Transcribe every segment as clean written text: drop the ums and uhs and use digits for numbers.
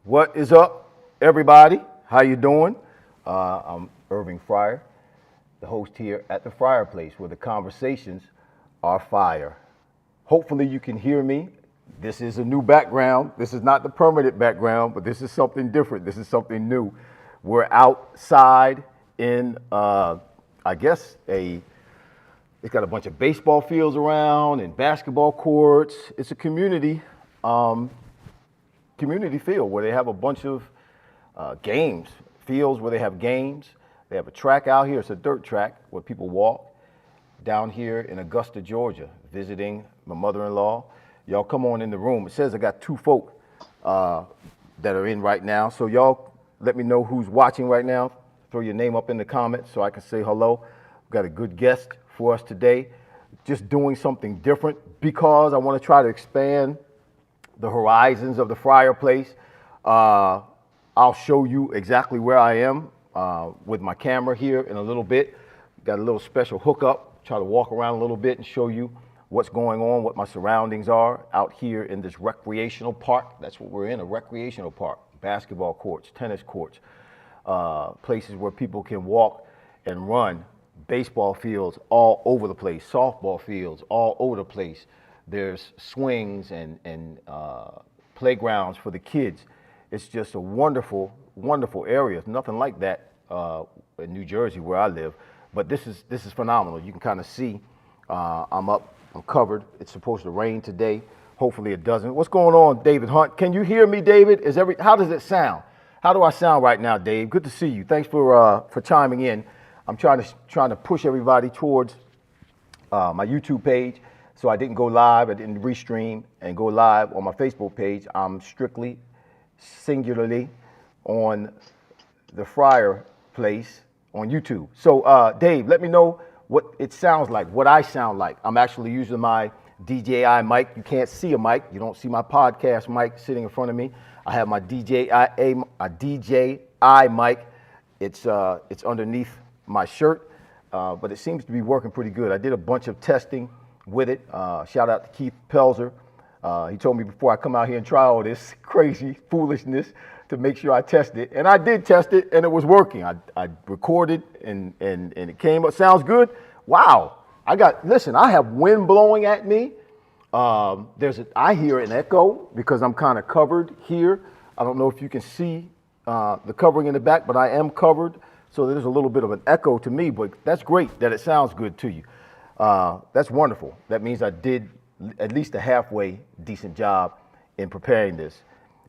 What is up, everybody? How you doing? I'm Irving Fryar, the host here at the Fryar Place, where the conversations are fire. Hopefully you can hear me. This is a new background. This is not the permanent background, but this is something different. This is something new. We're outside in, I guess, it's got a bunch of baseball fields around and basketball courts. It's a community field where they have a bunch of games, fields where they have games. They have a track out here. It's a dirt track where people walk down here in Augusta, Georgia, visiting my mother-in-law. Y'all come on in the room. It says I got two folk that are in right now. So y'all let me know who's watching right now. Throw your name up in the comments so I can say hello. We've got a good guest for us today. Just doing something different because I want to try to expand the horizons of the Fryar Place. I'll show you exactly where I am with my camera here in a little bit. Got a little special hookup, try to walk around a little bit and show you what's going on, what my surroundings are out here in this recreational park. That's what we're in, a recreational park. Basketball courts, tennis courts, places where people can walk and run, baseball fields all over the place, softball fields all over the place. There's swings and playgrounds for the kids. It's just a wonderful, wonderful area. It's nothing like that in New Jersey where I live, but this is phenomenal. You can kind of see I'm up, I'm covered. It's supposed to rain today. Hopefully it doesn't. What's going on, David Hunt? Can you hear me, David? How does it sound? How do I sound right now, Dave? Good to see you. Thanks for chiming in. I'm trying to push everybody towards my YouTube page. So I didn't go live, I didn't restream and go live on my Facebook page. I'm strictly, singularly on the Fryar Place on YouTube. So Dave, let me know what it sounds like, what I sound like. I'm actually using my DJI mic. You can't see a mic. You don't see my podcast mic sitting in front of me. I have my DJI mic. It's underneath my shirt, but it seems to be working pretty good. I did a bunch of testing with it. Shout out to Keith Pelzer. He told me before I come out here and try all this crazy foolishness to make sure I test it. And I did test it and it was working. I recorded and it came up. Sounds good? Wow. Listen, I have wind blowing at me. I hear an echo because I'm kind of covered here. I don't know if you can see the covering in the back, but I am covered. So there's a little bit of an echo to me, but that's great that it sounds good to you. That's wonderful. That means I did at least a halfway decent job in preparing this.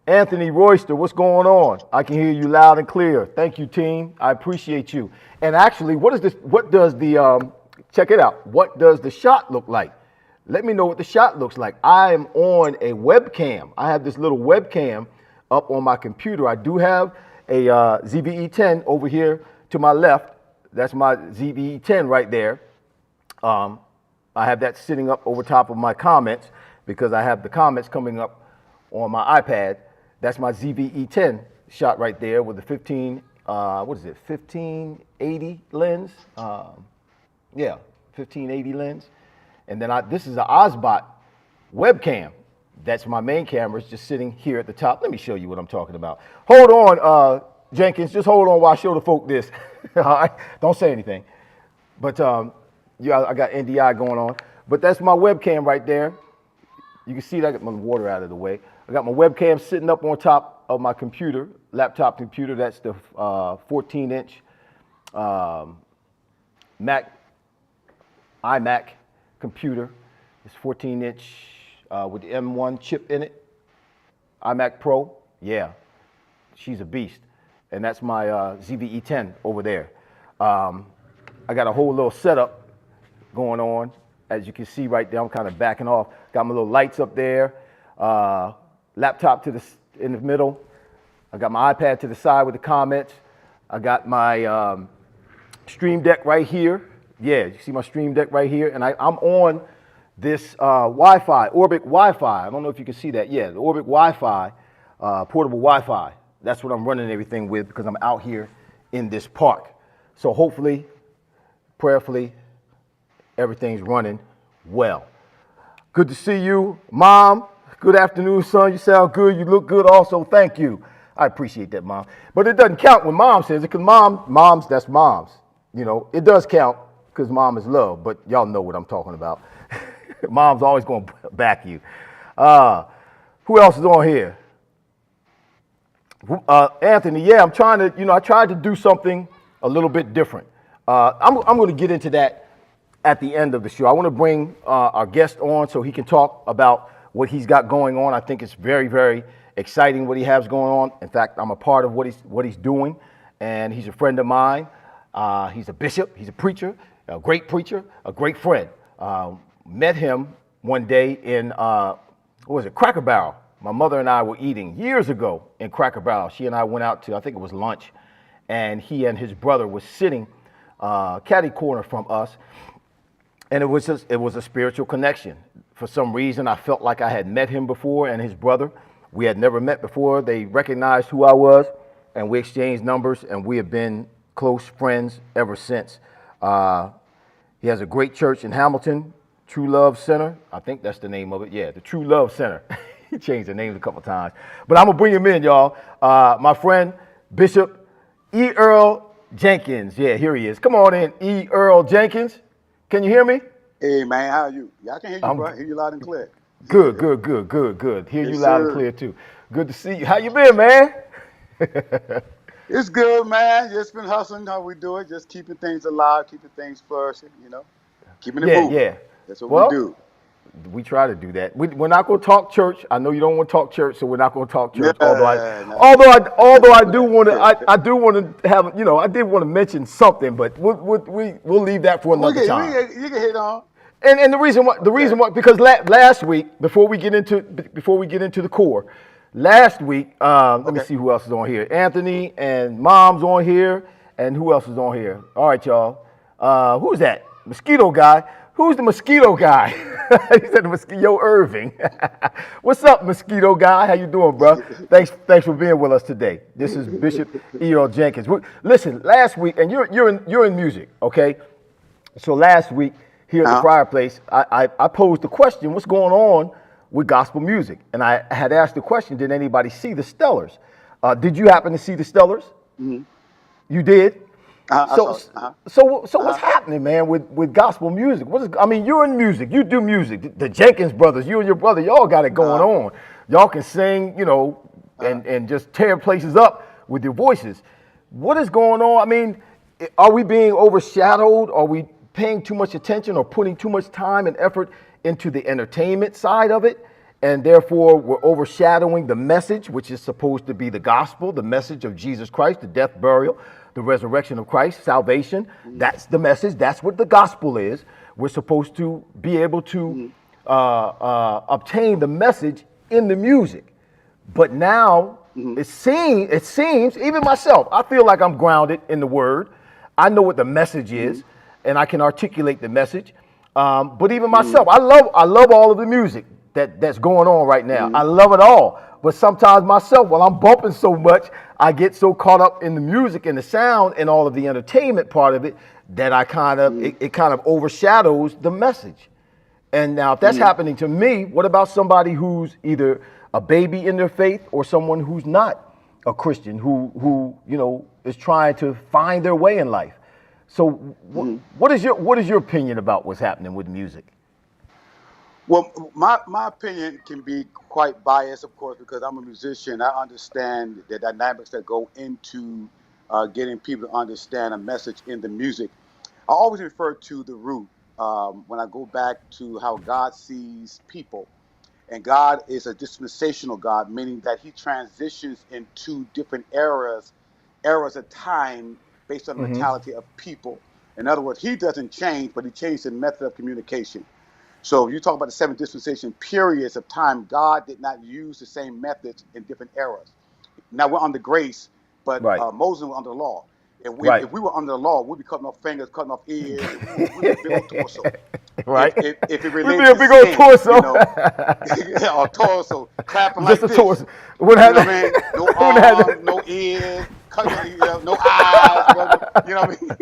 Anthony Royster, what's going on? I can hear you loud and clear. Thank you, team. I appreciate you. And actually, check it out. What does the shot look like? Let me know what the shot looks like. I am on a webcam. I have this little webcam up on my computer. I do have a ZVE10 over here to my left. That's my ZVE10 right there. I have that sitting up over top of my comments because I have the comments coming up on my iPad. That's my ZVE10 shot right there with the 1580 lens. Yeah, 1580 lens. And then this is an Osbot webcam. That's my main camera. It's just sitting here at the top. Let me show you what I'm talking about. Hold on, Jenkins. Just hold on while I show the folk this. All right? Don't say anything. But yeah, I got NDI going on. But that's my webcam right there. You can see that I got my water out of the way. I got my webcam sitting up on top of my computer, laptop computer. That's the 14-inch iMac computer. It's 14-inch with the M1 chip in it. iMac Pro, yeah, she's a beast. And that's my ZVE10 over there. I got a whole little setup going on. As you can see right there, I'm kind of backing off. Got my little lights up there. Laptop in the middle. I got my iPad to the side with the comments. I got my Stream Deck right here. Yeah, you see my Stream Deck right here. And I'm on this Wi-Fi, Orbic Wi-Fi. I don't know if you can see that. Yeah, the Orbic Wi-Fi, portable Wi-Fi. That's what I'm running everything with because I'm out here in this park. So hopefully, prayerfully, everything's running well. Good to see you, Mom. Good afternoon, son. You sound good. You look good also. Thank you. I appreciate that, Mom. But it doesn't count when Mom says it because moms, that's moms. You know, it does count because Mom is love, but y'all know what I'm talking about. Mom's always going to back you. Who else is on here? Anthony, yeah, I'm trying to, I tried to do something a little bit different. I'm going to get into that at the end of the show. I want to bring our guest on so he can talk about what he's got going on. I think it's very, very exciting what he has going on. In fact, I'm a part of what he's doing, and he's a friend of mine. He's a bishop. He's a preacher, a great friend. Met him one day in, Cracker Barrel. My mother and I were eating years ago in Cracker Barrel. She and I went out to, I think it was lunch, and he and his brother was sitting catty corner from us. And it was a spiritual connection. For some reason, I felt like I had met him before and his brother. We had never met before. They recognized who I was, and we exchanged numbers, and we have been close friends ever since. He has a great church in Hamilton, True Love Center. I think that's the name of it. Yeah, the True Love Center. He changed the names a couple times. But I'm going to bring him in, y'all. My friend, Bishop E. Earl Jenkins. Yeah, here he is. Come on in, E. Earl Jenkins. Can you hear me? Hey, man, how are you? Yeah, I can hear you, bro. I hear you loud and clear. Good. Hear you loud and clear, too. Good to see you. How you been, man? It's good, man. Just been hustling how we do it. Just keeping things alive, keeping things flourishing, Keeping it moving. Yeah. That's what we do. We try to do that. We're not going to talk church. I know you don't want to talk church, so we're not going to talk church. Although I do want to, I do want to have, I did want to mention something, but we'll leave that for another time. You can hit on. And the reason why, because last week, before we get into the core, last week, let me see who else is on here. Anthony and Mom's on here, and who else is on here? All right, y'all. Who's that? Mosquito guy. Who's the mosquito guy? He said Mosquito Irving. What's up, mosquito guy? How you doing, bro? Thanks for being with us today. This is Bishop Earl Jenkins. Listen, last week, and you're in music, okay? So last week here at the Fryar Place, I posed the question: what's going on with gospel music? And I had asked the question: did anybody see the Stellars? Did you happen to see the Stellars? Mm-hmm. You did. So what's happening, man, with gospel music? You're in music. You do music. The Jenkins brothers, you and your brother, y'all got it going on. Y'all can sing, and just tear places up with your voices. What is going on? Are we being overshadowed? Are we paying too much attention or putting too much time and effort into the entertainment side of it? And therefore, we're overshadowing the message, which is supposed to be the gospel, the message of Jesus Christ, the death, burial, the resurrection of Christ, salvation. That's the message. That's what the gospel is. We're supposed to be able to obtain the message in the music. But now it seems, even myself, I feel like I'm grounded in the word. I know what the message is, and I can articulate the message. But even myself, I love all of the music that's going on right now. Mm-hmm. I love it all. But sometimes myself, while I'm bumping so much, I get so caught up in the music and the sound and all of the entertainment part of it that I kind of it kind of overshadows the message. And now, if that's happening to me, what about somebody who's either a baby in their faith or someone who's not a Christian, who is trying to find their way in life? So, what is your opinion about what's happening with music? Well, my opinion can be quite biased, of course, because I'm a musician. I understand the dynamics that go into getting people to understand a message in the music. I always refer to the root when I go back to how God sees people. And God is a dispensational God, meaning that he transitions into different eras of time based on the mentality of people. In other words, he doesn't change, but he changed the method of communication. So you talk about the seven dispensation periods of time, God did not use the same methods in different eras. Now we're under grace, but Right. Moses was under the law. If Right. we were under the law, we'd be cutting off fingers, cutting off ears, and we'd be a big old torso. Right. If it We'd relates be a to big old sin, torso. you know, or torso, clapping Just like a this. torso. You know what I mean? No arms, no ears, no eyes. You know what I mean?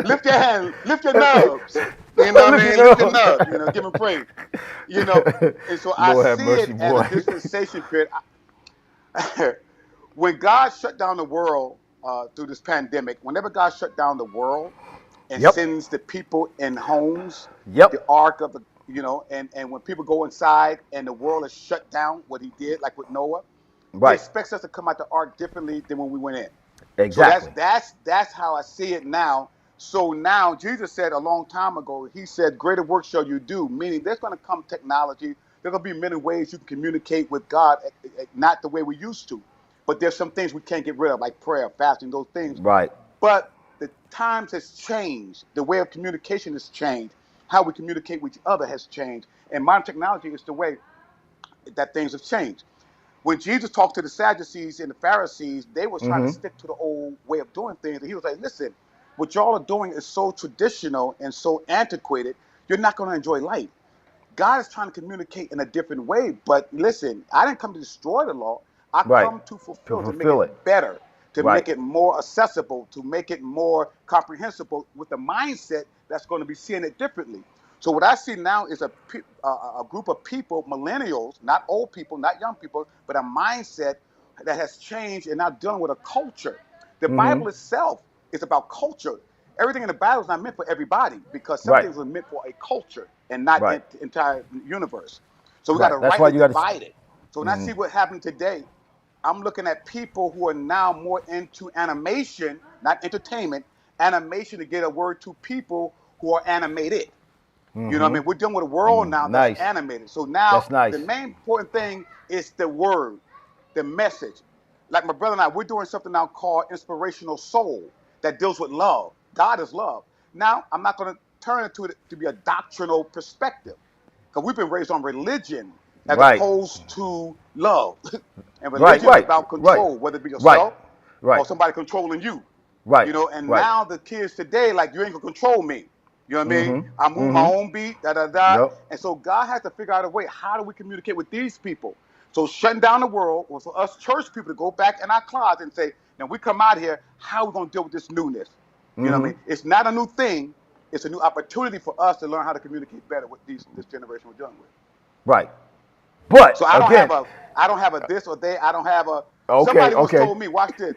Lift your hand, lift your nubs. You know what I mean? Lift your nubs. You know, give him praise. You know, and so I Lord have see mercy, it as a boy. dispensation period. When God shut down the world through this pandemic, whenever God shut down the world and Yep. sends the people in homes, Yep. the ark of the, and when people go inside and the world is shut down, what he did, like with Noah, he Right. expects us to come out the ark differently than when we went in. So Exactly. that's how I see it now. So now Jesus said a long time ago, he said, greater work shall you do, meaning there's going to come technology. There's going to be many ways you can communicate with God, not the way we used to. But there's some things we can't get rid of, like prayer, fasting, those things. Right. But the times has changed. The way of communication has changed. How we communicate with each other has changed. And modern technology is the way that things have changed. When Jesus talked to the Sadducees and the Pharisees, they were trying to stick to the old way of doing things. And he was like, listen, what y'all are doing is so traditional and so antiquated, you're not going to enjoy life. God is trying to communicate in a different way. But listen, I didn't come to destroy the law. I Right. come to To fulfill, to make fulfill it it. better, to Right. make it more accessible, to make it more comprehensible with the mindset that's going to be seeing it differently. So what I see now is a group of people, millennials, not old people, not young people, but a mindset that has changed and now dealing with a culture. The Bible itself is about culture. Everything in the Bible is not meant for everybody because some Right. things are meant for a culture and not Right. the entire universe. So we got to Right. That's why rightly you got divide to. it. So when I see what happened today, I'm looking at people who are now more into animation, not entertainment, animation to get a word to people who are animated. You know what I mean? We're dealing with a world now that's Nice. animated. So now That's nice. the main important thing is the word, the message. Like my brother and I, we're doing something now called Inspirational Soul that deals with love. God is love. Now, I'm not going to turn it to be a doctrinal perspective because we've been raised on religion as Right. opposed to love. And Right. religion is Right. about Right. control, whether it be Right. yourself Right. or somebody controlling you. Right. And Right. now the kids today, like, you ain't gonna control me. You know what I mean? Mm-hmm. I move my Mm-hmm. own beat, da da da. Yep. And so God has to figure out a way. How do we communicate with these people? So shutting down the world was for us church people to go back in our closet and say, now we come out here, how are we gonna deal with this newness? You know what I mean? It's not a new thing, it's a new opportunity for us to learn how to communicate better with this generation we're dealing with. Right. But So again, I don't have a this or they, I don't have a okay. somebody once Okay. told me, watch this.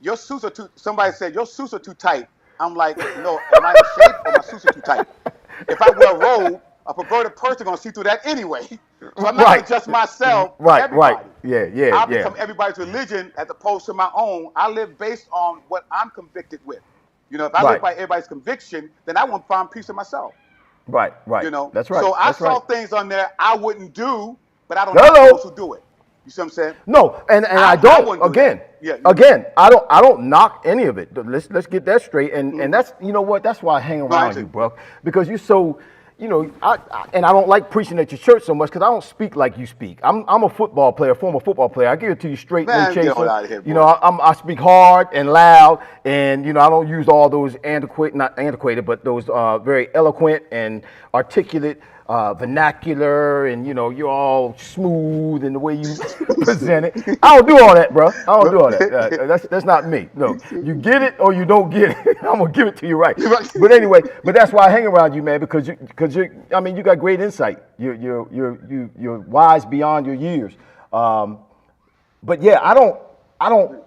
Your suits are too somebody said your suits are too tight. I'm like, no, am I in shape or my suits are too tight? If I wear a robe, a perverted person gonna see through that anyway. So I'm not gonna Right. adjust myself for Right. Right. everybody. Yeah. Yeah. I'll Yeah. become everybody's religion as opposed to my own. I live based on what I'm convicted with. If I live Right. by everybody's conviction, then I won't find peace in myself. Right. Right. That's right. So I That's right. saw things on there I wouldn't do, but I don't knock those Hello. who do it. You see what I'm saying? No, and I I don't. wouldn't do that. Again, Yeah. I don't knock any of it. Let's get that straight. And that's what. That's why I hang No, I around you, ain't bro. Because you're so. And I don't like preaching at your church so much because I don't speak like you speak. I'm a football player, former football player. I give it to you straight, no Man, get on chaser. out of here, boy. I speak hard and loud, and I don't use all those not antiquated, but those very eloquent and articulate vernacular and you're all smooth in the way you present it. I don't do all that, bro. I don't do all that. That's not me. No, you get it or you don't get it. I'm gonna give it to you right. But anyway, that's why I hang around you, man, because you got great insight. You're wise beyond your years. But yeah, I don't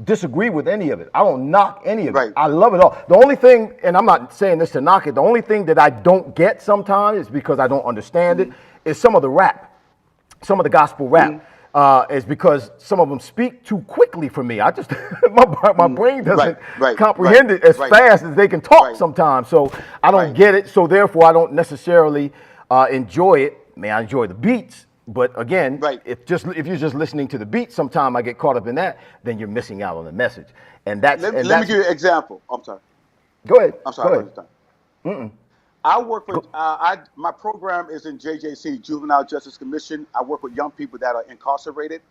disagree with any of it. I don't knock any of it. I love it all. The only thing, and I'm not saying this to knock it, the only thing that I don't get sometimes is because I don't understand it, is some of the rap, some of the gospel rap. Is because some of them speak too quickly for me. I just my brain doesn't comprehend it as fast as they can talk sometimes. So I don't get it. So therefore, I don't necessarily enjoy it. I enjoy the beats. But again, if you're just listening to the beat, sometime I get caught up in that, then you're missing out on the message. And that's let me give you an example. I'm sorry. Go ahead. I'm sorry. Go ahead. I work with my program is in JJC, Juvenile Justice Commission. I work with young people that are incarcerated.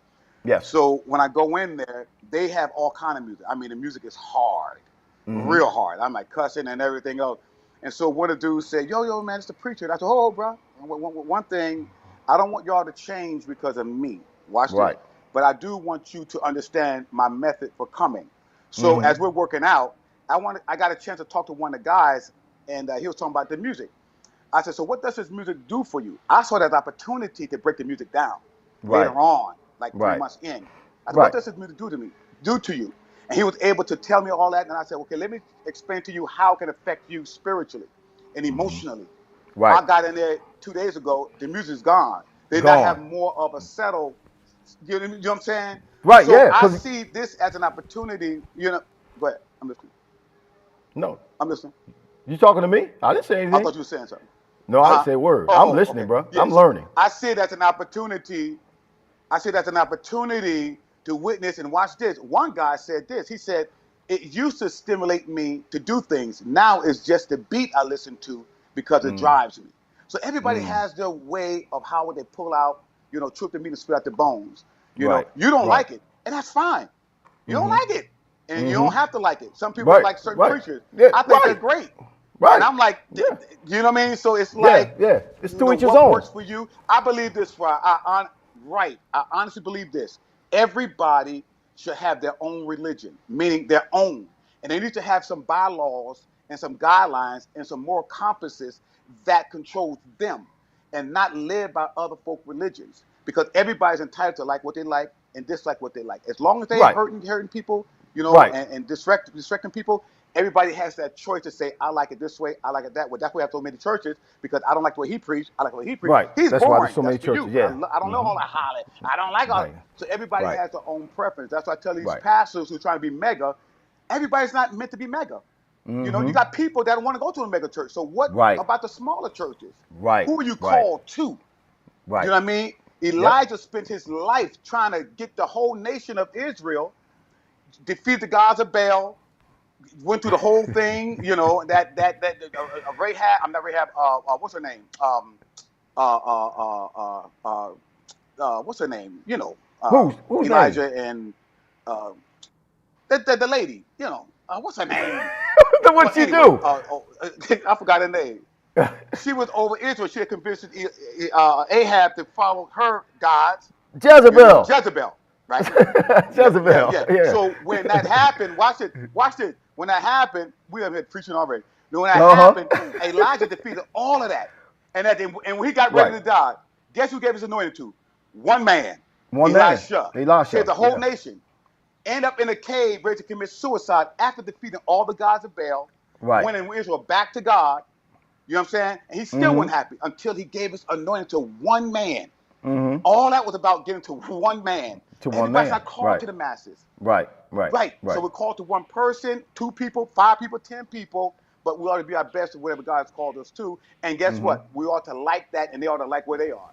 Yes. So when I go in there, they have all kind of music. I mean, the music is hard, real hard. I'm like cussing and everything else. And so one of the dudes said, yo, man, it's the preacher. And I said, oh, bro, one thing. I don't want y'all to change because of me. Watch this. But I do want you to understand my method for coming. So as we're working out, I got a chance to talk to one of the guys, and he was talking about the music. I said, so what does this music do for you? I saw that as an opportunity to break the music down later on, like 3 months in. I said, what does this music do to you? And he was able to tell me all that. And I said, okay, let me explain to you how it can affect you spiritually and emotionally. I got in there 2 days ago. The music's gone. They now have more of a settle. You know what I'm saying? Right. So yeah. I see this as an opportunity. Go ahead. I'm listening. No. I'm listening. You talking to me? I didn't say anything. I thought you were saying something. No, I didn't say a word. I'm listening, bro. Yeah, I'm learning. I see it as an opportunity. To witness and watch this. One guy said this. He said, it used to stimulate me to do things. Now it's just the beat I listen to because it drives me. So everybody has their way of how they pull out, truth and meat and spit out the bones. You know, you don't like it, and that's fine. You don't like it, and you don't have to like it. Some people like certain preachers. Yeah, I think they're great. And I'm like, you know what I mean? So it's like, it's to each his own. What works for you? I believe this, Fry. I honestly believe this. Everybody should have their own religion, meaning their own. And they need to have some bylaws and some guidelines and some moral compasses that controls them and not live by other folk religions. Because everybody's entitled to like what they like and dislike what they like. As long as they ain't hurting people, and distracting people, everybody has that choice to say, I like it this way, I like it that way. That's why I have so many churches, because I don't like the way he preached, I like the way he preached. Right. He's That's boring. why there's so many churches. Yeah. I don't know all that holler. I don't like all that. So everybody has their own preference. That's why I tell these pastors who are trying to be mega, everybody's not meant to be mega. You got people that want to go to a mega church. So what about the smaller churches? Who are you called to? You know what I mean? Elijah spent his life trying to get the whole nation of Israel, defeat the gods of Baal, went through the whole thing, that Rahab, I'm not Rahab, what's her name? What's her name? Who's Elijah name? And the lady, what's her name? What'd she do? I forgot her name. She was over Israel. She had convinced Ahab to follow her gods. Jezebel. Jezebel, right? Jezebel. Yeah. So when that happened, watch it. When that happened, we have been preaching already. When that happened, Elijah defeated all of that. And when he got ready to die, guess who gave his anointing to? One man. Elisha. Saved the whole nation. End up in a cave ready to commit suicide after defeating all the gods of Baal. Went in Israel back to God. You know what I'm saying? And he still wasn't happy until he gave his anointing to one man. All that was about getting to one man. Everybody's not called to the masses. Right. So we're called to one person, 2 people, 5 people, 10 people, but we ought to be our best at whatever God's called us to. And guess what? We ought to like that, and they ought to like where they are.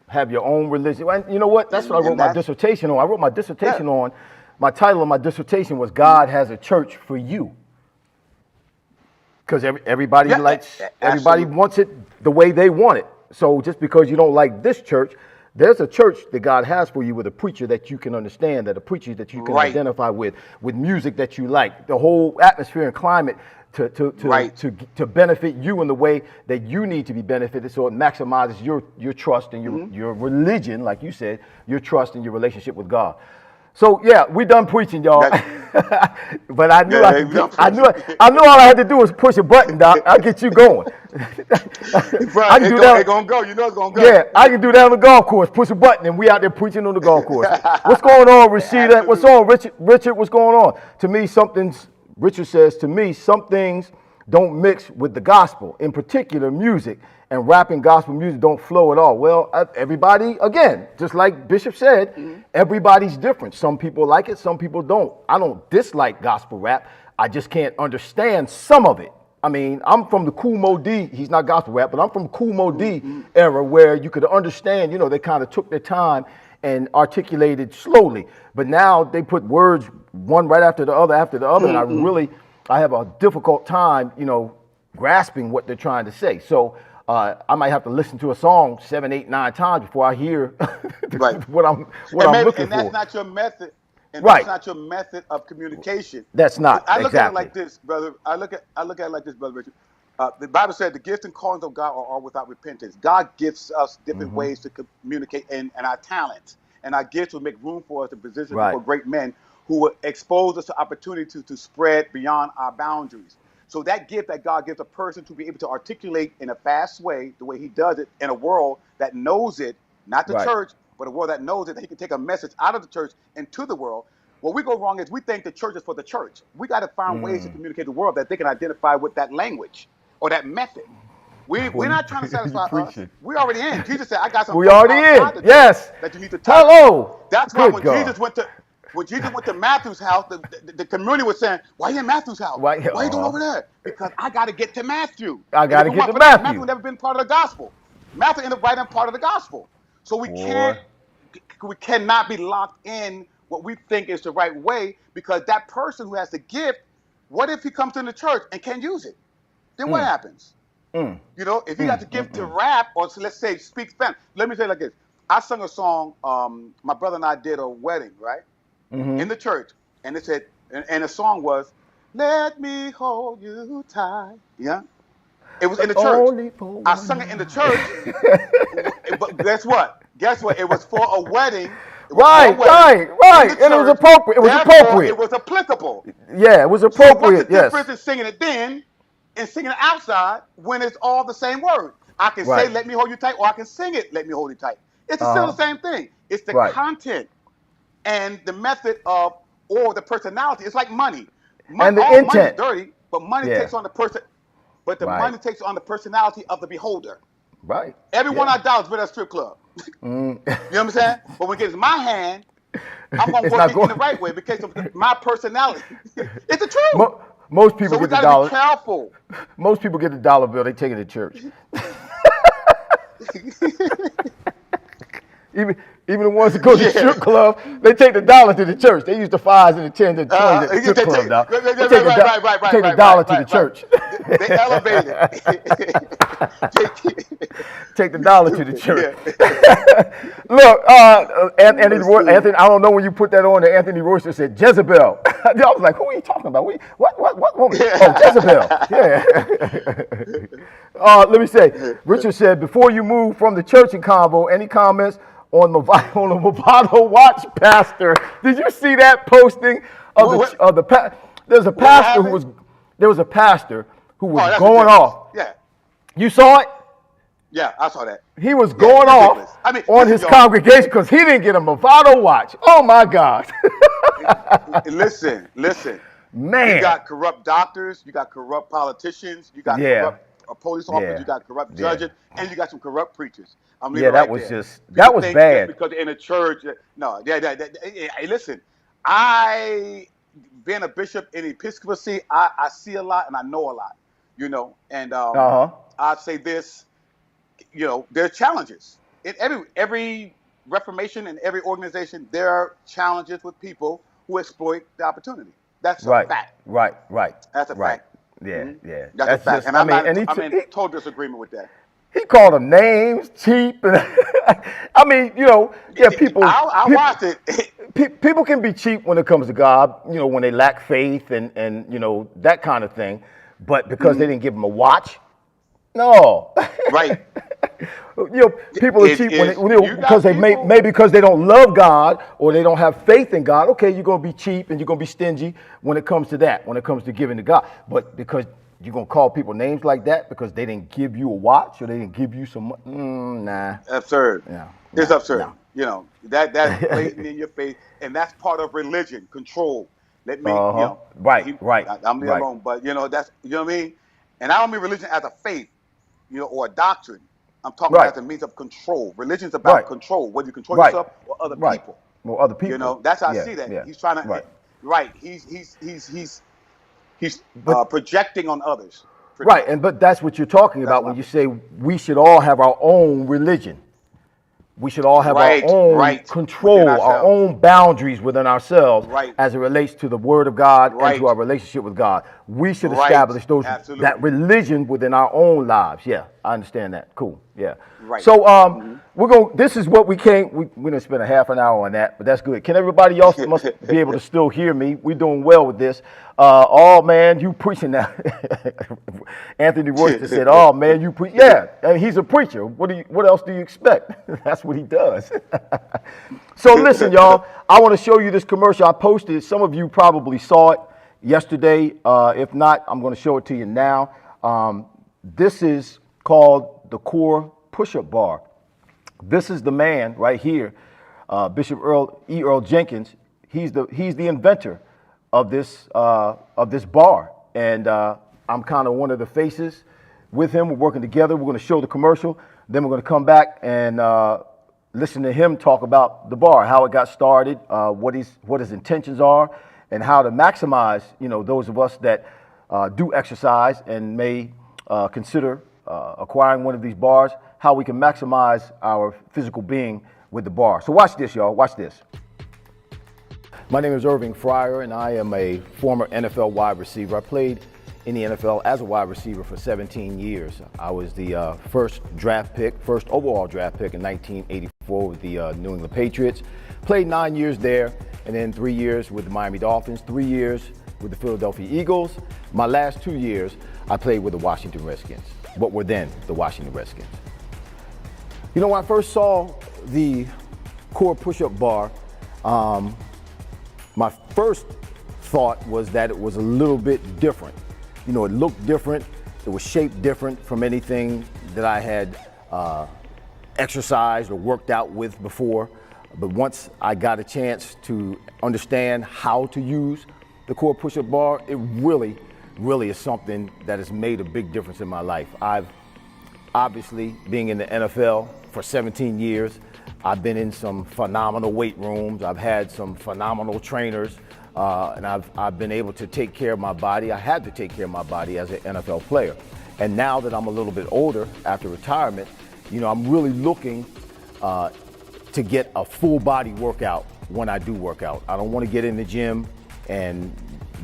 Have your own religion. And you know what? That's what I wrote my dissertation on. I wrote my dissertation on. My title of my dissertation was "God Has a Church for You." Because everybody everybody wants it the way they want it. So just because you don't like this church, there's a church that God has for you with a preacher that you can understand, that a preacher that you can identify with music that you like. The whole atmosphere and climate Right. to benefit you in the way that you need to be benefited, so it maximizes your trust and your religion, like you said, your trust and your relationship with God. So yeah, we done preaching, y'all. But I knew I knew all I had to do was push a button, Doc. I'll get you going. Right, I can do that. It's gonna go. You know it's gonna go. Yeah, I can do that on the golf course. Push a button, and we out there preaching on the golf course. What's going on, Rashida? What's on, Richard? Richard, what's going on? To me, Richard says, to me, some things don't mix with the gospel. In particular, music and rap and gospel music don't flow at all. Well, everybody, again, just like Bishop said, everybody's different. Some people like it, some people don't. I don't dislike gospel rap. I just can't understand some of it. I mean, I'm from the Kool Moe Dee. He's not gospel rap, but I'm from Kool Moe Dee era where you could understand, they kind of took their time and articulated slowly. But now they put words one right after the other, and I have a difficult time, grasping what they're trying to say. So I might have to listen to a song 7, 8, 9 times before I hear what I'm looking for. And that's not your method. And right. That's not your method of communication. That's not. I look exactly. at it like this, brother. I look at it like this, brother Richard. The Bible said the gifts and callings of God are all without repentance. God gives us different ways to communicate, and our talents and our gifts will make room for us to position for great men who will expose us to opportunity to spread beyond our boundaries. So that gift that God gives a person to be able to articulate in a fast way, the way he does it, in a world that knows it, not the church, but a world that knows it, that he can take a message out of the church into the world. What we go wrong is we think the church is for the church. We got to find ways to communicate to the world that they can identify with that language or that method. We're not trying to satisfy us. We're already in. Jesus said, I got something. We already in. Yes. That you need to touch. Hello. That's why when Jesus went to Matthew's house, the community was saying, why are you in Matthew's house? Why are you going over there? Because I got to get to Matthew. I got to get to Matthew. Matthew never been part of the gospel. Matthew ended up writing part of the gospel. So we cannot be locked in what we think is the right way, because that person who has the gift, what if he comes in the church and can't use it? Then what happens? If he got the gift to rap, or let's say speak Spanish. Let me say it like this. I sung a song, my brother and I did a wedding, right? In the church. And it said, and the song was, let me hold you tight. Yeah? It was in the church. I sung it in the church. But guess what? It was for a wedding. Right. And it was appropriate. It was applicable. Yeah, it was appropriate. So what's the difference in singing it then and singing it outside when it's all the same word? I can say, let me hold you tight, or I can sing it, let me hold you tight. It's still the same thing. It's the content and the method of, or the personality. It's like money. And the intent. Money is dirty, but money takes on the person. But the money takes on the personality of the beholder. Right. Every $1 has been at a strip club. You know what I'm saying? But when it gets in my hand, I'm going to work it in the right way because of my personality. It's the truth. Most people get the dollar. So we got to be careful. Most people get the dollar bill. They take it to church. Even the ones that go to the strip club, they take the dollar to the church. They use the 5s and the 10s and the 20s at the strip club now. Take the dollar to the church. They elevate it. Take the dollar to the church. Look, Anthony, I don't know when you put that on there, Anthony Royster said Jezebel. I was like, who are you talking about? What woman? Oh, Jezebel. Yeah. Let me say, Richard said, before you move from the church in convo, any comments on the Movado watch, Pastor? Did you see that posting of the there's a pastor who was going off. Yeah. You saw it? Yeah, I saw that. He was going off on his congregation because he didn't get a Movado watch. Oh my God. Listen. Man. You got corrupt doctors, you got corrupt politicians, you got corrupt police officers, you got corrupt judges, and you got some corrupt preachers. That was bad. Because in a church, no, listen, I, being a bishop in episcopacy, I see a lot and I know a lot, and I'd say this, there are challenges. In every reformation and every organization, there are challenges with people who exploit the opportunity. That's a fact. Right. That's a fact. Yeah. That's a fact. And I'm in total disagreement with that. He called them names, cheap. And people. I watched it. People can be cheap when it comes to God, when they lack faith and that kind of thing. but because they didn't give them a watch, no. Right. People are cheap because they maybe because they don't love God or they don't have faith in God. Okay, you're gonna be cheap and you're gonna be stingy when it comes to that, when it comes to giving to God. But because you're gonna call people names like that because they didn't give you a watch or they didn't give you some, nah. Absurd. Yeah, It's nah, absurd. nah. That's blatant in your face, and that's part of religion, control. Let me, Right, right, I'm leave right, alone. But that's what I mean. And I don't mean religion as a faith, or a doctrine. I'm talking about right, as a means of control. Religion's about right, control, whether you control right, yourself or other right. people. Well, other people. That's how I Yeah, see that. yeah. He's trying to. Right. Right. He's But projecting on others. Pretty right, much. but that's what you're talking That's about my when you opinion. say we should all have our own religion. We should all have our own Right. Within control, our ourselves. own boundaries within ourselves Right. as it relates to the Word of God and to Right. our relationship with God. We should Right. establish that Absolutely. religion within our own lives. Yeah, I understand that. Cool. Yeah. Right. So this is what we came. We didn't spend a half an hour on that, but that's good. Can everybody else must be able to still hear me? We're doing well with this. Oh man, you preaching now. Anthony Royster said, "Oh man, you preach." Yeah, he's a preacher. What else do you expect? That's what he does. So listen, y'all. I want to show you this commercial I posted. Some of you probably saw it yesterday. If not, I'm going to show it to you now. This is called the Core Pushup Bar. This is the man right here, Bishop Earl Jenkins. He's the inventor of this bar, and I'm kind of one of the faces with him. We're working together. We're going to show the commercial, then we're going to come back and listen to him talk about the bar, how it got started, what his intentions are, and how to maximize, those of us that do exercise and may consider acquiring one of these bars, how we can maximize our physical being with the bar. So watch this, y'all. Watch this. My name is Irving Fryar, and I am a former NFL wide receiver. I played in the NFL as a wide receiver for 17 years. I was the first overall draft pick in 1984 with the New England Patriots. Played 9 years there, and then 3 years with the Miami Dolphins, 3 years with the Philadelphia Eagles. My last 2 years, I played with the Washington Redskins, what were then the Washington Redskins. When I first saw the Core Pushup Bar, my first thought was that it was a little bit different. It looked different. It was shaped different from anything that I had exercised or worked out with before. But once I got a chance to understand how to use the Core Pushup Bar, it really, really is something that has made a big difference in my life. I've obviously, being in the NFL for 17 years, I've been in some phenomenal weight rooms. I've had some phenomenal trainers, and I've been able to take care of my body. I had to take care of my body as an NFL player. And now that I'm a little bit older after retirement, I'm really looking to get a full body workout when I do work out. I don't want to get in the gym and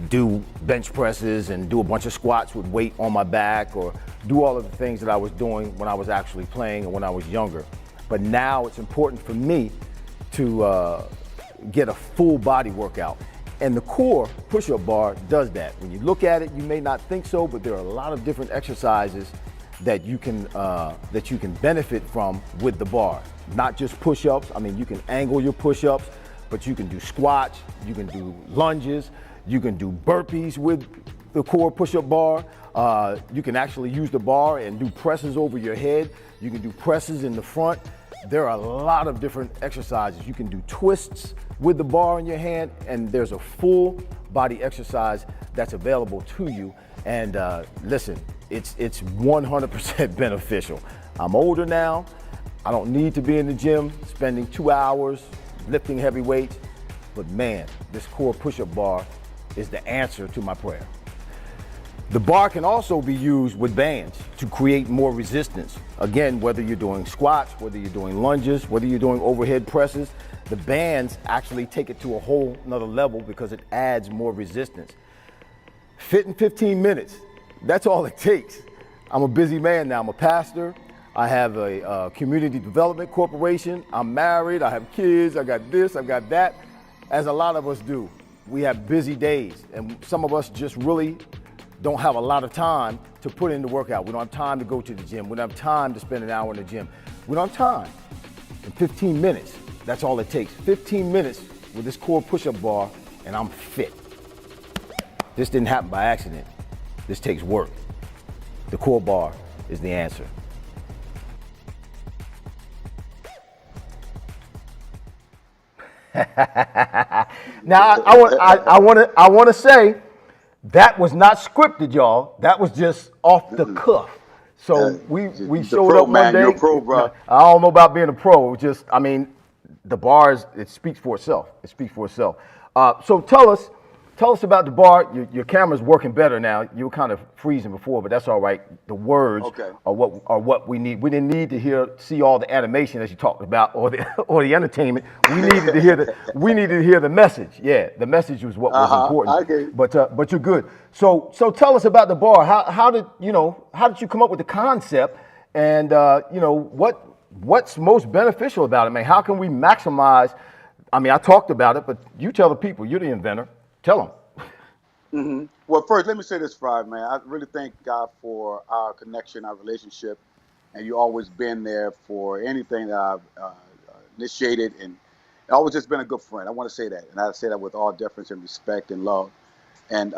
do bench presses and do a bunch of squats with weight on my back or do all of the things that I was doing when I was actually playing and when I was younger. But now it's important for me to get a full body workout. And the Core Push-Up Bar does that. When you look at it, you may not think so, but there are a lot of different exercises that you can benefit from with the bar. Not just push-ups. I mean, you can angle your push-ups, but you can do squats, you can do lunges, you can do burpees with the Core Push-Up Bar. You can actually use the bar and do presses over your head. You can do presses in the front. There are a lot of different exercises. You can do twists with the bar in your hand, and there's a full body exercise that's available to you. And listen, it's 100% beneficial. I'm older now. I don't need to be in the gym spending 2 hours lifting heavy weights, but man, this Core Push-Up Bar is the answer to my prayer. The bar can also be used with bands to create more resistance. Again, whether you're doing squats, whether you're doing lunges, whether you're doing overhead presses, the bands actually take it to a whole nother level because it adds more resistance. Fit in 15 minutes, that's all it takes. I'm a busy man now, I'm a pastor. I have a community development corporation. I'm married, I have kids, I got this, I got that. As a lot of us do, we have busy days, and some of us just really don't have a lot of time to put in the workout. We don't have time to go to the gym. We don't have time to spend an hour in the gym. We don't have time. In 15 minutes, that's all it takes. 15 minutes with this core push-up bar, and I'm fit. This didn't happen by accident. This takes work. The core bar is the answer. Now, I want to say that was not scripted, y'all. That was just off the cuff. So we showed pro, up man. one day. You're a pro, bro. I don't know about being a pro. Just, I mean, the bars, it speaks for itself. It speaks for itself. So tell us about the bar. Your camera's working better now. You were kind of freezing before, but that's all right. The words are what we need. We didn't need to see all the animation as you talked about, or the entertainment. We needed to hear the message. Yeah, the message was what was important. I get it. But you're good. So tell us about the bar. How did you come up with the concept, and what's most beneficial about it, man? How can we maximize? I mean, I talked about it, but you tell the people. You're the inventor. Tell them. Well, first, let me say this, Fry, man. I really thank God for our connection, our relationship, and you always been there for anything that I've initiated, and always just been a good friend. I want to say that, and I say that with all deference and respect and love. And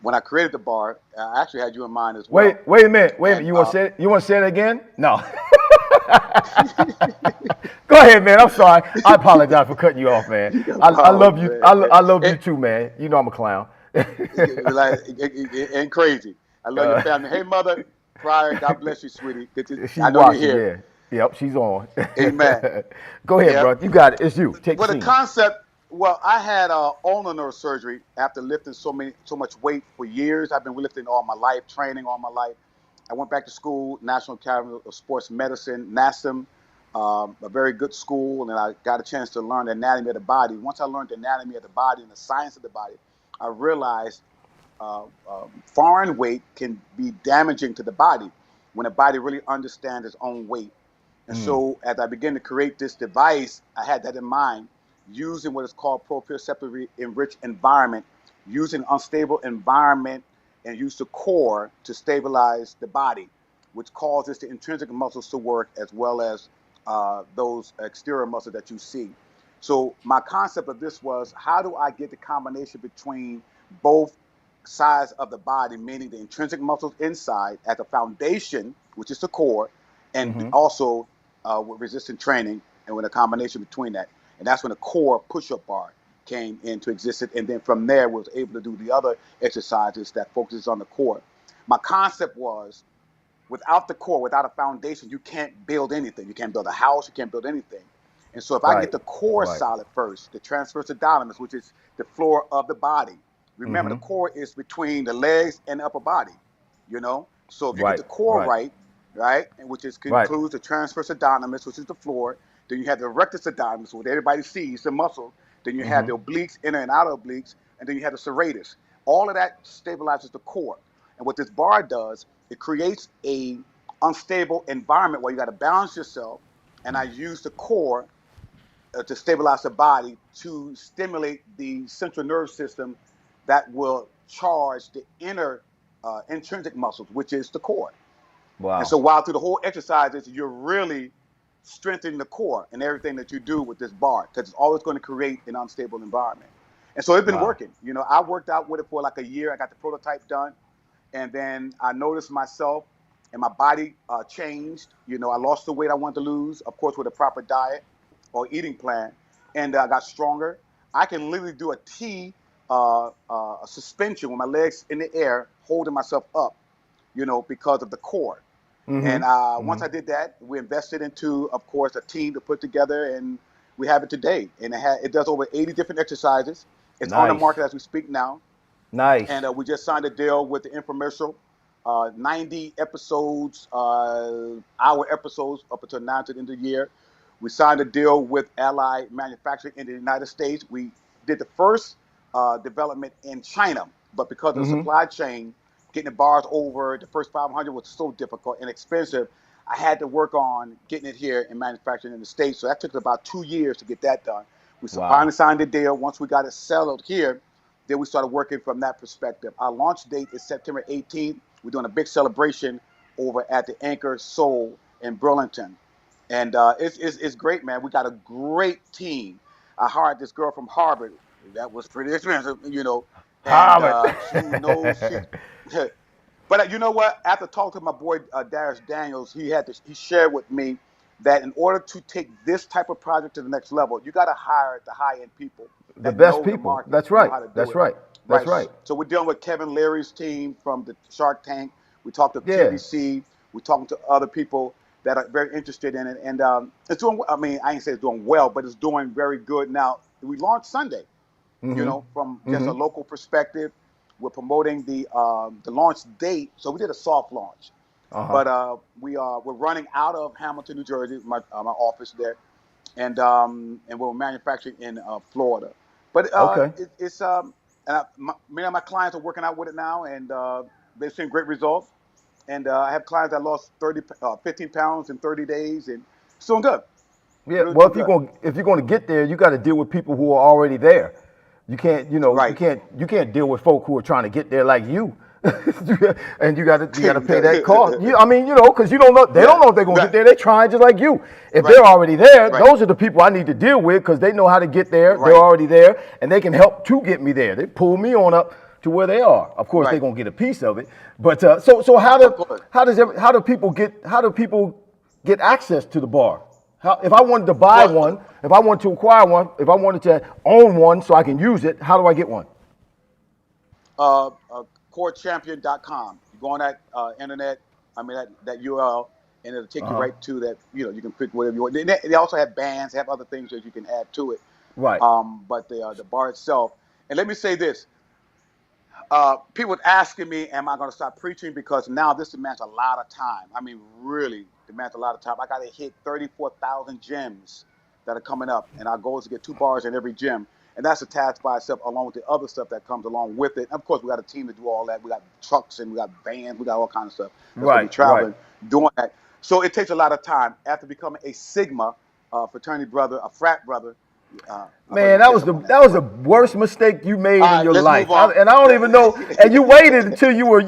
when I created the bar, I actually had you in mind as well. Wait a minute. You want to say it again? No. Go ahead, man. I'm sorry. I apologize for cutting you off, man. I love you. I love you too, man. You know I'm a clown. And crazy. I love your family. Hey, mother, Fryar, God bless you, sweetie. I know you're here. Yeah. Yep, she's on. Amen. Go ahead, bro. You got it. It's you. Take the scene. The concept. Well, I had ulnar neurosurgery after lifting so much weight for years. I've been lifting all my life, training all my life. I went back to school, National Academy of Sports Medicine, NASM, a very good school, and I got a chance to learn the anatomy of the body. Once I learned the anatomy of the body and the science of the body, I realized foreign weight can be damaging to the body when the body really understands its own weight. And so as I began to create this device, I had that in mind, using what is called proprioceptively enriched environment, using unstable environment, and use the core to stabilize the body, which causes the intrinsic muscles to work as well as those exterior muscles that you see. So my concept of this was, how do I get the combination between both sides of the body, meaning the intrinsic muscles inside as a foundation, which is the core, and also with resistance training, and with a combination between that. And that's when the Core Pushup Bar came into existence. And then from there, we was able to do the other exercises that focuses on the core. My concept was, without the core, without a foundation, you can't build anything. You can't build a house. You can't build anything. And so if I get the core solid first, the transverse abdominis, which is the floor of the body. Remember, the core is between the legs and the upper body, So if you get the core right, and which includes the transverse abdominis, which is the floor, then you have the rectus abdominis, what everybody sees, the muscle. Then you have the obliques, inner and outer obliques, and then you have the serratus. All of that stabilizes the core. And what this bar does, it creates a unstable environment where you got to balance yourself. And I use the core to stabilize the body, to stimulate the central nervous system that will charge the inner intrinsic muscles, which is the core. Wow. And so while through the whole exercises, you're really strengthening the core and everything that you do with this bar, because it's always going to create an unstable environment. And so it's been working. I worked out with it for like a year. I got the prototype done. And then I noticed myself and my body changed. I lost the weight I wanted to lose, of course, with a proper diet or eating plan. And I got stronger. I can literally do a T suspension with my legs in the air, holding myself up, because of the core. And once I did that, we invested into, of course, a team to put together, and we have it today. And it does over 80 different exercises. It's on the market as we speak now. Nice. And we just signed a deal with the infomercial, 90 episodes, hour episodes up until now to the end of the year. We signed a deal with Allied Manufacturing in the United States. We did the first development in China, but because of the supply chain, getting the bars over the first 500 was so difficult and expensive. I had to work on getting it here and manufacturing in the States. So that took about 2 years to get that done. We finally signed the deal. Once we got it settled here, then we started working from that perspective. Our launch date is September 18th. We're doing a big celebration over at the Anchor Soul in Burlington. And it's great, man. We got a great team. I hired this girl from Harvard. That was pretty expensive, and Harvard. she knows she. But you know what? After talking to my boy Darius Daniels, he shared with me that in order to take this type of project to the next level, you got to hire the high-end people The that best know the people. market, That's know right. how to do That's it. right. That's right. So we're dealing with Kevin Leary's team from the Shark Tank. We talked to Yeah. QVC. We're talking to other people that are very interested in it, and it's doing. I mean, I ain't say it's doing well, but it's doing very good. Now we launched Sunday. From just a local perspective, we're promoting the launch date. So we did a soft launch, but we're running out of Hamilton, New Jersey, my office there, and we're manufacturing in Florida. But Okay. many of my clients are working out with it now, and they've seen great results. And I have clients that lost 15 pounds in 30 days, and it's doing good. Yeah. Really Well, doing if you're going to get there, you got to deal with people who are already there. You can't, Right. you can't deal with folk who are trying to get there like you. And you got to pay that cost. Because you don't know, they don't know if they're going to get there. They're trying just like you. If they're already there, those are the people I need to deal with because they know how to get there. Right. They're already there, and they can help to get me there. They pull me on up to where they are. Of course, they're gonna get a piece of it. But so how do people get access to the bar? If I wanted to buy one, if I wanted to acquire one, if I wanted to own one so I can use it, how do I get one? CoreChampion.com. You go on that internet, that URL, and it'll take you right to that. You can pick whatever you want. They also have bands, have other things that you can add to it. Right. But the bar itself. And let me say this. People asking me, am I going to stop preaching? Because now this demands a lot of time. I mean, really demands a lot of time. I got to hit 34,000 gyms that are coming up. And our goal is to get 2 bars in every gym. And that's a task by itself, along with the other stuff that comes along with it. And of course, we got a team to do all that. We got trucks and we got vans. We got all kinds of stuff that's going to be traveling, doing that. So it takes a lot of time. After becoming a Sigma fraternity brother, a frat brother, man, that was the worst mistake you made in your life. And I don't even know. And you waited until you were,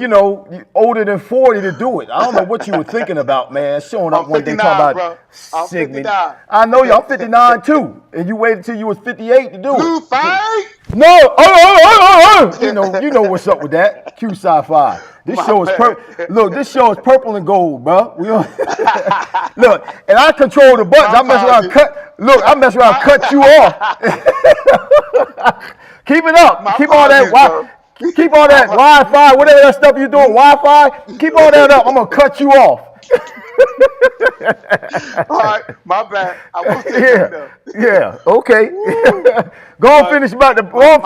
older than 40 to do it. I don't know what you were thinking about, man. Showing up one day talking about Sigma. I know you. I'm 59 too, and you waited until you was 58 to do Blue it. fight? No, you know what's up with that? Q Sci-Fi. This show is look. This show is purple and gold, bro. Look, and I control the buttons. I mess around, cut you off. Keep it up. Keep all that. Keep all that Wi-Fi, whatever that stuff you're doing. Wi-Fi. Keep all that up. I'm gonna cut you off. All right, my bad. I was okay. Go on, finish about the bar.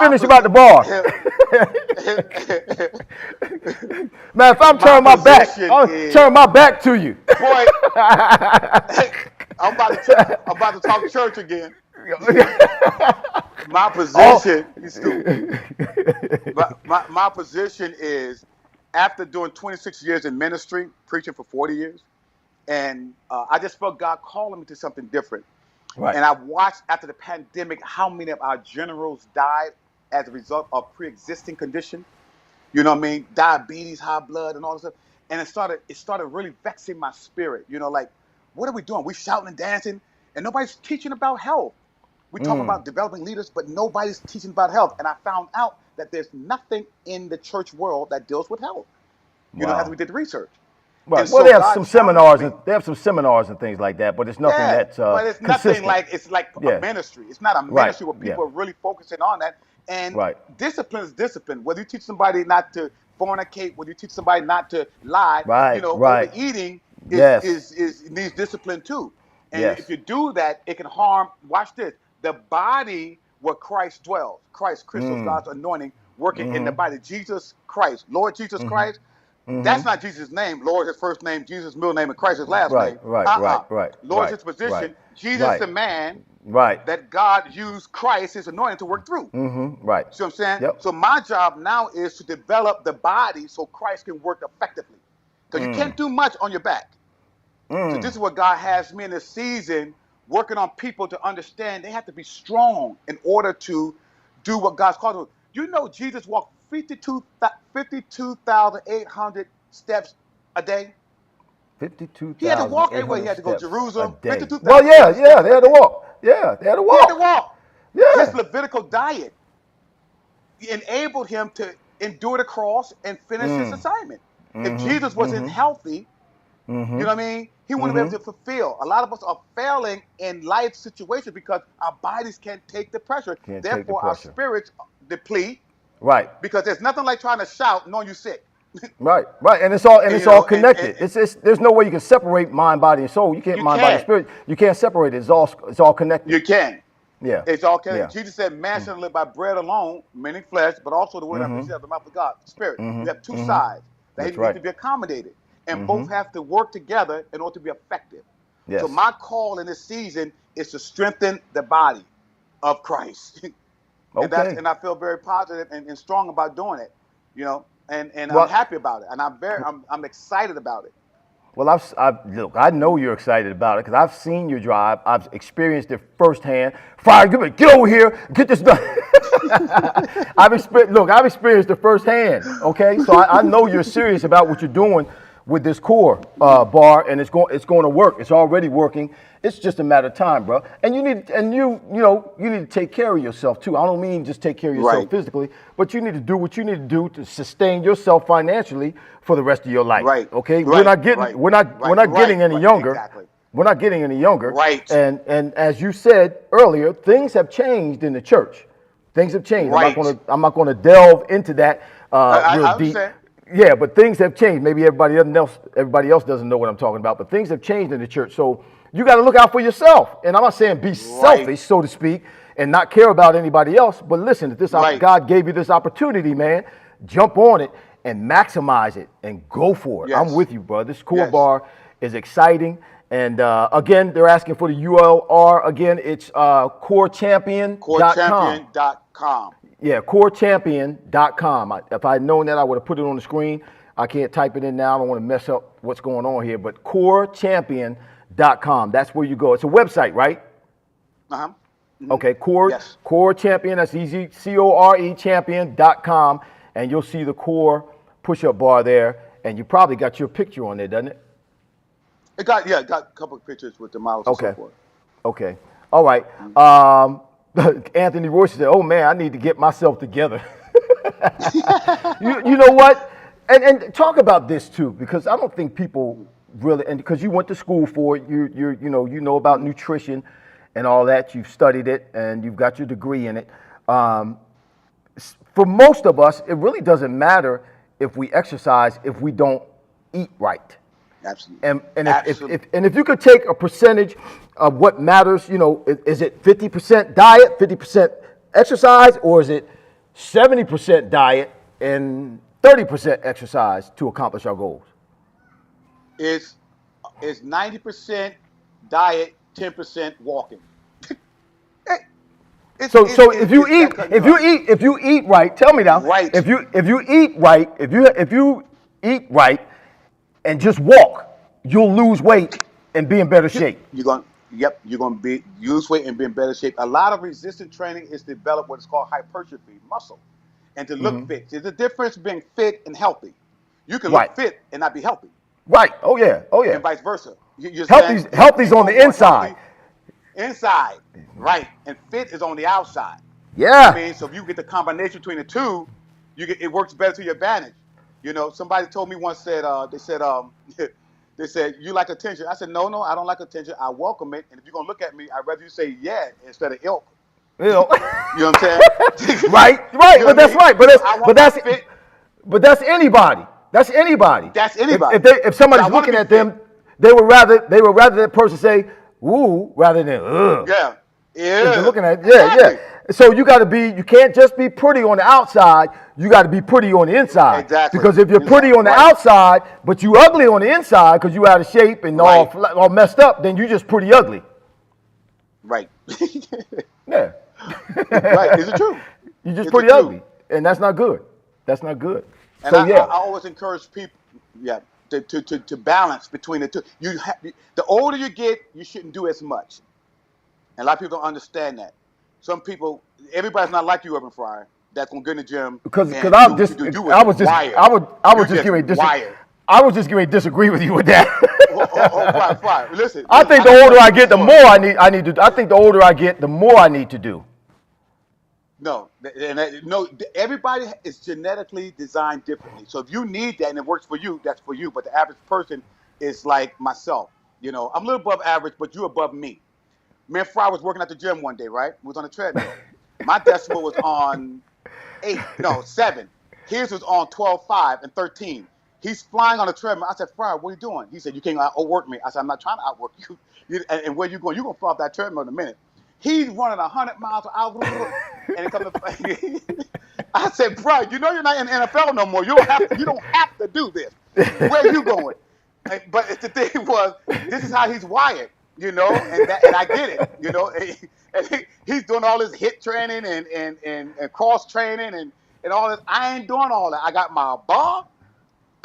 Man, if I'm turning my back, I'll turn my back to you. Boy, I'm about to talk church again. My position, my position is, after doing 26 years in ministry, preaching for 40 years, and I just felt God calling me to something different. Right. And I watched after the pandemic how many of our generals died as a result of pre-existing condition. You know what I mean? Diabetes, high blood, and all this stuff. And it started really vexing my spirit. Like, what are we doing? We shouting and dancing, and nobody's teaching about health. We talk about developing leaders, but nobody's teaching about health. And I found out that there's nothing in the church world that deals with health. As we did the research. Right. Well, they have some seminars and things like that, but it's nothing that's but it's consistent. nothing like a ministry. It's not a ministry where people are really focusing on that. And discipline is discipline. Whether you teach somebody not to fornicate, whether you teach somebody not to lie, overeating needs discipline too. And if you do that, it can harm. Watch this: the body where Christ dwells. Christ, Christos, God's anointing, working in the body. Jesus Christ, Lord Jesus Christ. That's not Jesus' name. Lord is his first name, Jesus' middle name, and Christ his last name. Right. Lord's his position. Jesus the man that God used Christ, his anointing, to work through. Right. See what I'm saying? Yep. So my job now is to develop the body so Christ can work effectively. Because you can't do much on your back. So this is what God has me in this season, working on people to understand they have to be strong in order to do what God's called them. You know Jesus walked 52,800 steps a day. He had to walk everywhere. He 52,800 had to go to steps a Jerusalem. day. Well, yeah, 52,800 yeah, steps they a had to day. walk. Yeah, they had to He had to walk. walk. His Yeah. Levitical diet enabled him to endure the cross and finish his assignment. If Jesus wasn't healthy, you know what I mean? He wouldn't be able to fulfill. A lot of us are failing in life situations because our bodies can't take the pressure. Can't take the Therefore, our pressure. spirits deplete Right. because there's nothing like trying to shout knowing you're sick. Right, right, and it's all And, you all know, connected. It's there's no way you can separate mind, body, and soul. You can't you mind, body, can't. spirit. You can't separate it. It's all connected. You can. Yeah, It's all connected. yeah. Jesus said, man shouldn't live by bread alone, meaning flesh, but also the word that proceeds out of the mouth of God, spirit. You have two sides that That's need to right. be accommodated. And both have to work together in order to be effective. So Yes. my call in this season is to strengthen the body of Christ. Okay. And I feel very positive and strong about doing it, you know, and I'm Well, happy about it. And I'm excited about it. well, look. I know you're excited about it because I've seen your drive. I've experienced it firsthand. Fire, get over here, get this done. I've experienced it firsthand. Okay, so I know you're serious about what you're doing with this core bar, and it's going to work. It's already working. It's just a matter of time, bro. And you need to take care of yourself too. I don't mean just take care of yourself Right. physically, but you need to do what you need to do to sustain yourself financially for the rest of your life. Right. Okay. Right. We're not getting Right. we're not Right. getting any Right. younger. Exactly. We're not getting any younger. Right. And as you said earlier, things have changed in the church. Things have changed. Right. I'm not gonna delve into that real I deep. understand. Yeah, but things have changed. Maybe everybody else doesn't know what I'm talking about, but things have changed in the church. So you got to look out for yourself. And I'm not saying be selfish, so to speak, and not care about anybody else. But listen, if Right. God gave you this opportunity, man, jump on it and maximize it and go for it. Yes. I'm with you, bro. This core Yes. bar is exciting. And again, they're asking for the ULR. Again, it's corechampion.com. CoreChampion.com. Yeah, corechampion.com. If I had known that, I would have put it on the screen. I can't type it in now. I don't want to mess up what's going on here. But corechampion.com. That's where you go. It's a website, right? Uh-huh. Okay, Yes. Core Champion. That's easy. CORE champion.com. And you'll see the Core Push-Up Bar there. And you probably got your picture on there, doesn't it? It got a couple of pictures with the models and so forth. Okay. All right. Anthony Royce said, "Oh man, I need to get myself together." you know what? And talk about this too, because I don't think people really, and because you went to school for it, you know about nutrition and all that. You've studied it and you've got your degree in it. For most of us, it really doesn't matter if we exercise if we don't eat right. Absolutely. And Absolutely. if you could take a percentage of what matters, is it 50% diet, 50% exercise, or is it 70% diet and 30% exercise to accomplish our goals? It's 90% diet, 10% walking. So if you eat right, tell me now. Right. If you eat right, if you eat right and just walk, you'll lose weight and be in better shape. You're gonna lose weight and be in better shape. A lot of resistance training is to develop what is called hypertrophy muscle, and to look fit. There's a difference being fit and healthy. You can look fit and not be healthy. Right. Oh yeah. And vice versa. Healthy's on the inside. Inside, right, and fit is on the outside. Yeah. I mean, so if you get the combination between the two, it works better to your advantage. Somebody told me once they said you like attention. I said no, I don't like attention. I welcome it, and if you're gonna look at me, I'd rather you say yeah instead of ilk. You know what I'm saying? Right. You know But that's right. But that's anybody. That's anybody. That's anybody. If somebody's looking at them, they would rather that person say "ooh" rather than "ugh." Yeah. If they're looking at yeah. So you can't just be pretty on the outside. You got to be pretty on the inside. Exactly. Because if you're pretty on the outside, but you ugly on the inside because you out of shape and all messed up, then you just pretty ugly. Right. Yeah. Right. Is it true? You're just pretty ugly, and that's not good. That's not good. And so I always encourage people, to balance between the two. The older you get, you shouldn't do as much. And a lot of people don't understand that. Some people, everybody's not like you, Urban Fryer. that's gonna get in the gym Because and I do what just you do. You I was was just wired. I would You just just wired. I was just going to disagree with you with that. Fire. Listen, I think I the gotta tell older a I quick get, the story. more I need to. I think the older I get, the more I need to do. No, no. Everybody is genetically designed differently. So if you need that and it works for you, that's for you. But the average person is like myself. You know, I'm a little above average, but you're above me. Me and Fry was working at the gym one day, right? We was on a treadmill. My decimal was on 7. His was on 12, 5, and 13. He's flying on the treadmill. I said, Fry, what are you doing? He said, you can't outwork me. I said, I'm not trying to outwork you. And where you going? You're going to fall off that treadmill in a minute. He's running 100 miles per hour. And it comes to, I said, bro, you know you're not in the NFL no more. You don't have to do this. Where are you going? But the thing was, this is how he's wired, and I get it, and he's doing all this hit training and cross training and all this. I ain't doing all that. I got my bar.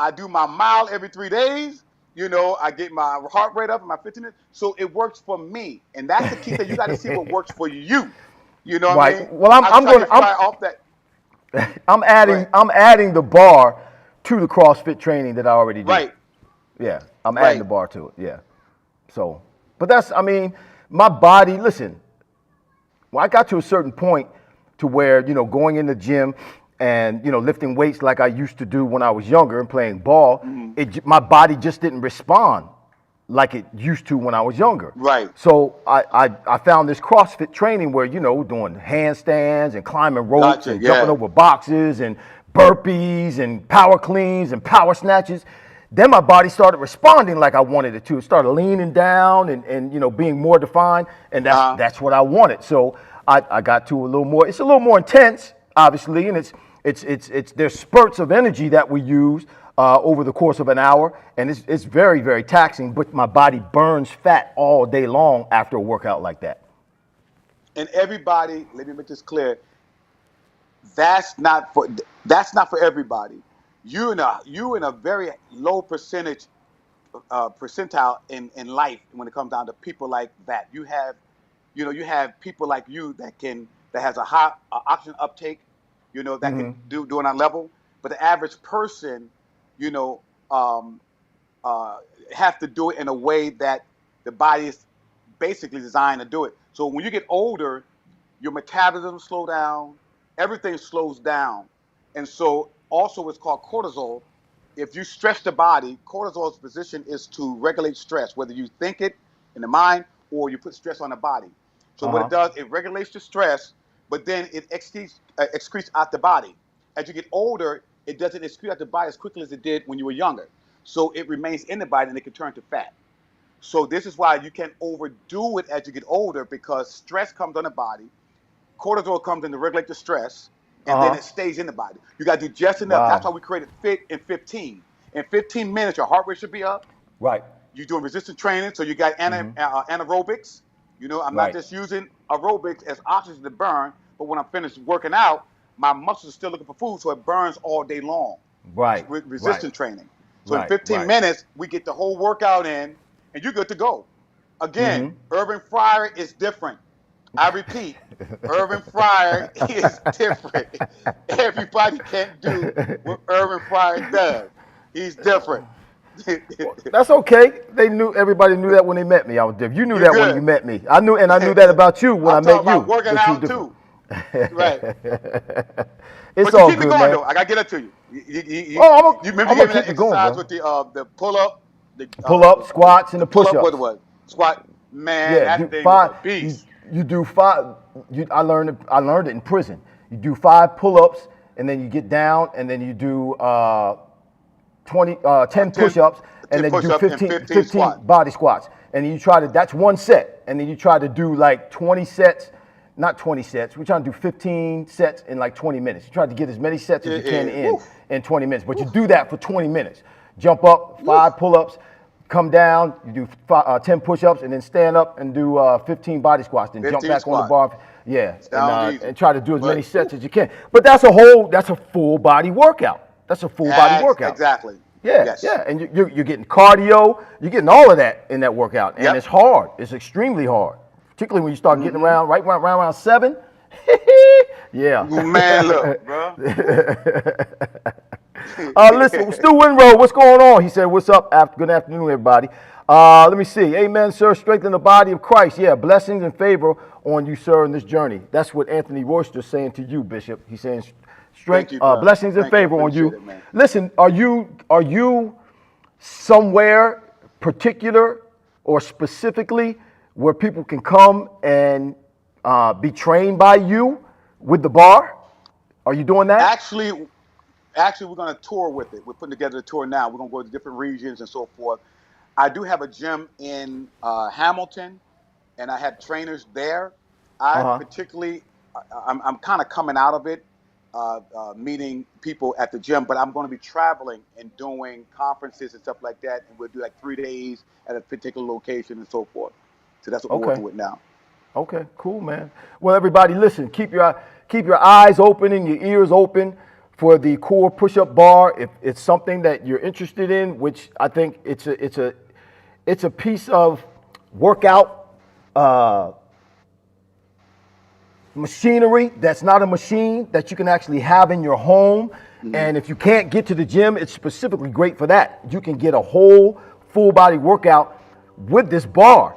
I do my mile every 3 days. I get my heart rate up and my 15 minutes. So it works for me. And that's the key thing. You got to see what works for you. You know what I Right. mean? Well, I was trying to get Fry off that. I'm Right. adding the bar to the CrossFit training that I already do. Right. Yeah, I'm adding the bar to it. Yeah. So, but I mean, my body. Listen, when I got to a certain point to where going in the gym and lifting weights like I used to do when I was younger and playing ball, my body just didn't respond like it used to when I was younger. Right. So I found this CrossFit training where doing handstands and climbing ropes and jumping over boxes and burpees and power cleans and power snatches. Then my body started responding like I wanted it to. It started leaning down and being more defined, and that's what I wanted. So I got to a little more. It's a little more intense, obviously, and it's there's spurts of energy that we use over the course of an hour, and it's very, very taxing. But my body burns fat all day long after a workout like that. And everybody, let me make this clear. That's not for everybody. You in a very low percentile in life when it comes down to people like that. You have people like you that has a high oxygen uptake, that can do on that level. But the average person, you know, um, have to do it in a way that the body is basically designed to do it. So when you get older, your metabolism slow down, everything slows down, and so also it's called cortisol. If you stress the body, cortisol's position is to regulate stress, whether you think it in the mind or you put stress on the body. So what it does, it regulates the stress, but then it excretes out the body. As you get older, it doesn't excrete out the body as quickly as it did when you were younger. So it remains in the body and it can turn to fat. So this is why you can't overdo it as you get older, because stress comes on the body, cortisol comes in to regulate the stress, and then it stays in the body. You got to do just enough. Wow. That's why we created Fit in 15. In 15 minutes, your heart rate should be up. Right. You're doing resistance training, so you got anaerobics. I'm not just using aerobics as oxygen to burn, but when I'm finished working out, my muscles are still looking for food, so it burns all day long. Right. Resistance training. So in Right. 15 minutes, we get the whole workout in, and you're good to go. Again, Urban Fryar is different. I repeat, Urban Fryar is different. Everybody can't do what Urban Fryar does. He's different. That's okay. Everybody knew that when they met me. I was different. You knew that when you met me. I knew that about you when I met you. I'm talking about working out too. Right. It's but all you keep good, it going, man. though. I gotta get it to you. You remember I'm you gave me that keep it going, exercise bro. with the pull up, squats, and the push ups. What? Squat. Man, Yeah, that thing was a beast. You do 5. I learned it in prison. You do 5 pull-ups, and then you get down, and then you do 10 push-ups, and then you do 15 body squats. And then you try to, that's one set. And then you try to do like 20 sets, not 20 sets. We're trying to do 15 sets in like 20 minutes. You try to get as many sets as you can in 20 minutes. But you do that for 20 minutes. Jump up, 5 pull-ups, come down, you do 10 push-ups, and then stand up and do 15 body squats. Then jump back on the bar. Yeah, and try to do as many sets as you can. But that's a full body workout. That's a full body workout. Exactly. Yeah, Yes. yeah, and you're getting cardio, you're getting all of that in that workout, and it's hard. It's extremely hard, particularly when you start getting around 7. Yeah. Man, look, bro. Listen, Stu Winrow, what's going on? He said, what's up? Good afternoon, everybody. Let me see. Amen, sir. Strengthen the body of Christ. Yeah, blessings and favor on you, sir, in this journey. That's what Anthony Royster's saying to you, Bishop. He's saying Thank you, bro. blessings and Thank you. favor on you. Appreciate it, man. Listen, are you somewhere particular or specifically where people can come and be trained by you with the bar? Are you doing that? Actually, we're going to tour with it. We're putting together a tour now. We're going to go to different regions and so forth. I do have a gym in Hamilton, and I had trainers there. I particularly, I'm kind of coming out of it, meeting people at the gym, but I'm going to be traveling and doing conferences and stuff like that. And we'll do like 3 days at a particular location and so forth. So that's what we're working with now. Okay, cool, man. Well, everybody, listen. Keep your eyes open and your ears open for the Core Pushup Bar. If it's something that you're interested in, which I think it's a piece of workout machinery that's not a machine that you can actually have in your home. Mm-hmm. And if you can't get to the gym, it's specifically great for that. You can get a whole full body workout with this bar.